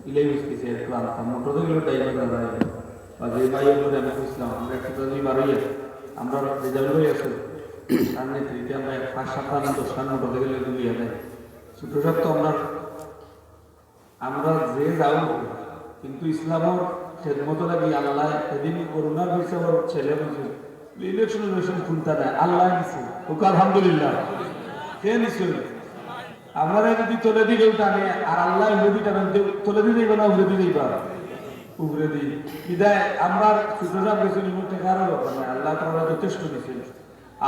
ইলাই বুঝতেছি একটু আনতাম মোটর গেলে টাইমে দাঁড়ায় বা যে ভাইয়ের মধ্যে আমি বুঝলাম আমরা একটু তাহলে বাড়াইয়া আমরা রেজাল্ট হয়ে আসে তার নেতৃত্বে আমরা 5-7 মোটর গেলে দুই হাজার ছোটটা তো আমরা যে যাও কিন্তু ইসলামের খেদমত লাগি আল্লাহ এদিন করোনার বিষয় ছেলে বুঝে ইলেকশন খুলতে নেয় আল্লাহ দিছে ওকে আলহামদুলিল্লাহ কে নিশ্চয় আমরা যদি তোলে দিকে টানে আর আল্লাহ উড়ে টানেন তোলে দিলেই না উড়ে দিলেই বা উড়ে দিই বিদায় আমরা ছোটরা গেছেন টেকারও ব্যাপার না, আল্লাহ তাআলা যথেষ্ট দিয়েছেন।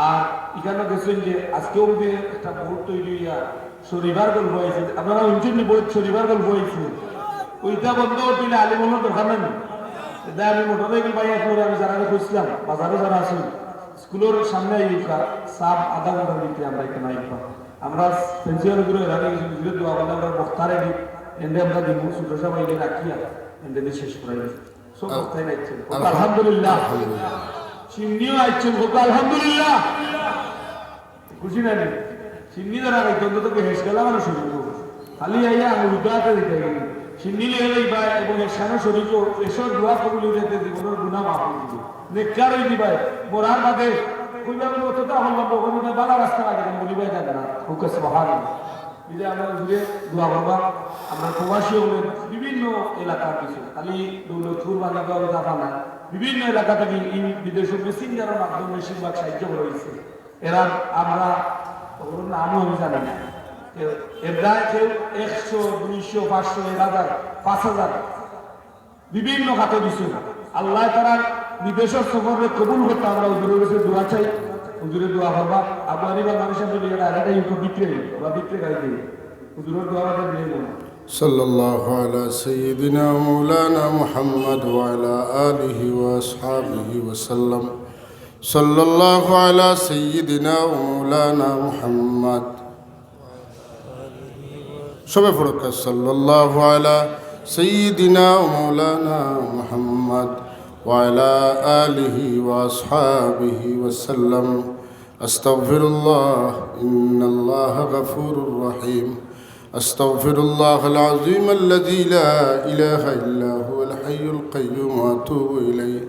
আর এখানে গেছেন যে আজকেও যদি একটা বোর্ড তৈরি হইয়া শনিবার গল্প হয়েছে, আপনারা অঞ্চল বোর্ড শনিবার গল্প হয়েছে ওইটা বন্ধ দিলে আলিমনের দরকার নেই। আমি মোটরসাইকেল পাই আপনার আমি যারা খুঁজছিলাম বাজারে যারা আছেন স্কুলের সামনে সাপ আধা ঘন্টার ভিতরে আমরা এখানে আইবা আমরা পেন্সিলের উপরে রাখি দোয়া বলে আমরা বক্তারে দিই এন্ডে আমরা দিব ছোট সবাই রাখিয়া এন্ডে দিয়ে শেষ করাই সব বক্তাই নাইছেন আলহামদুলিল্লাহ, সিন্নিও আইছেন আলহামদুলিল্লাহ, খুশি না নেই সিন্নি যারা রাখতেন তো হেস গেলাম আমরা শুরু করবো খালি আইয়া আমি উদাতে দিতে গেলি সিন্নিলে হইবা এবং এর সামনে শরীর এসব দোয়া কবুল হইতে জীবনের গুনাহ মাফ হয়ে দিবে নেককার হই দিবাই মোরার বাদে কইবা বলে তো আল্লাহ ভগবানের বালা রাস্তা লাগে বলিবাই যাবে না হুকে সুবহানাল্লাহ। এই যে আমরা ঘুরে দোয়া করবা আমরা প্রবাসী হলে বিভিন্ন এলাকার কিছু খালি দৌলতপুর বালিগাঁও জাফা না বিভিন্ন এলাকা থেকে এই বিদেশের মেসেঞ্জারের মাধ্যমে বেশিরভাগ সাহায্য রয়েছে। এরা আমরা নামও আমি জানি না, এরা কেউ 100, 200, 500, 1000, 5000 বিভিন্ন খাতে দিচ্ছে। আল্লাহ তারা বিদেশের সফরে কবুল করতে আমরা হুজুরের কাছে দোয়া চাই, হুজুরের দোয়া করবা আবু হানিফা মানুষের বলি আরেকটা ইউটিউব বিক্রি বা বিক্রি গাড়ি দিই হুজুরের দোয়াটা দিয়ে দেবো। সাল্লাল্লাহু আলা সাইয়্যিদিনা মাওলানা মুহাম্মদ ওয়া আলা আলিহি ওয়া আসহাবিহি ওয়া সাল্লাম। সাল্লাল্লাহু আলা সাইয়্যিদিনা মাওলানা মুহাম্মদ সবে ফরকা সাল্লাল্লাহু আলা সাইয়্যিদিনা মাওলানা মুহাম্মদ ওয়া আলা আলিহি ওয়া আসহাবিহি ওয়া সাল্লাম। আস্তাগফিরুল্লাহ ইন্নাল্লাহা গফুরুর রহিম। আস্তাগফিরুল্লাহাল আযীম আল্লাযী লা ইলাহা ইল্লা হুয়াল হাইয়ুল কাইয়্যুম ওয়া আতুবু ইলাইহি।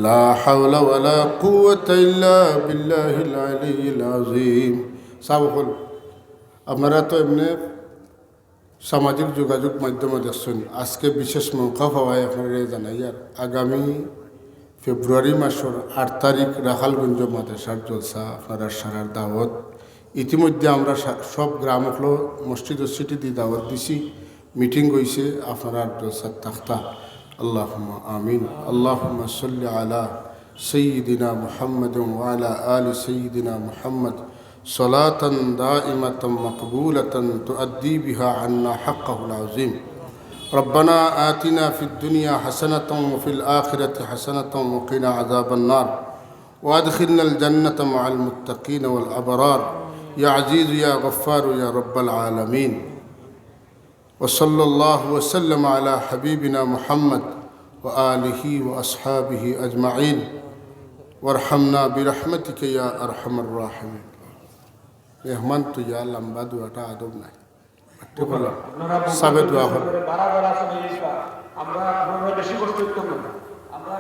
লা হাওলা ওয়া লা কুওয়াতা ইল্লা বিল্লাহিল আলিয়্যিল আযীম। সাবকুল আপনারা তো এমনি সামাজিক যোগাযোগ মাধ্যমে দেখছেন, আজকে বিশেষ মৌকা পাওয়ায় আপনারা জানাই আর আগামী ফেব্রুয়ারি মাসের 8 তারিখ রাখালগঞ্জ মাদ্রাসার জলসা আপনারা সারার দাওয়াত ইতিমধ্যে আমরা সব গ্রাম হলো মসজিদ ও সিটি দিয়ে দাওয়াত দিছি, মিটিং হয়েছে আপনারা জলসার তাখতা। আল্লাহুম্মা আমিন। আল্লাহুম্মা সাল্লি আলা سيدنا محمد وعلى آل سيدنا محمد صلاة دائمة مقبولة تؤدي بها عنا حقه العظيم ربنا آتنا في الدنيا حسنة وفي الآخرة حسنة وقنا عذاب النار وأدخلنا الجنة مع المتقين والأبرار يا عزيز يا غفار يا رب العالمين وصلى الله وسلم على حبيبنا محمد وآله وأصحابه أجمعين وارحمنا برحمتك يا أرحم الراحمين মেহমান তো ইয়া লম্বা দুয়াটা আদব নাই সাবে দোয়া করো আমরা বেশি কষ্ট করতে আমরা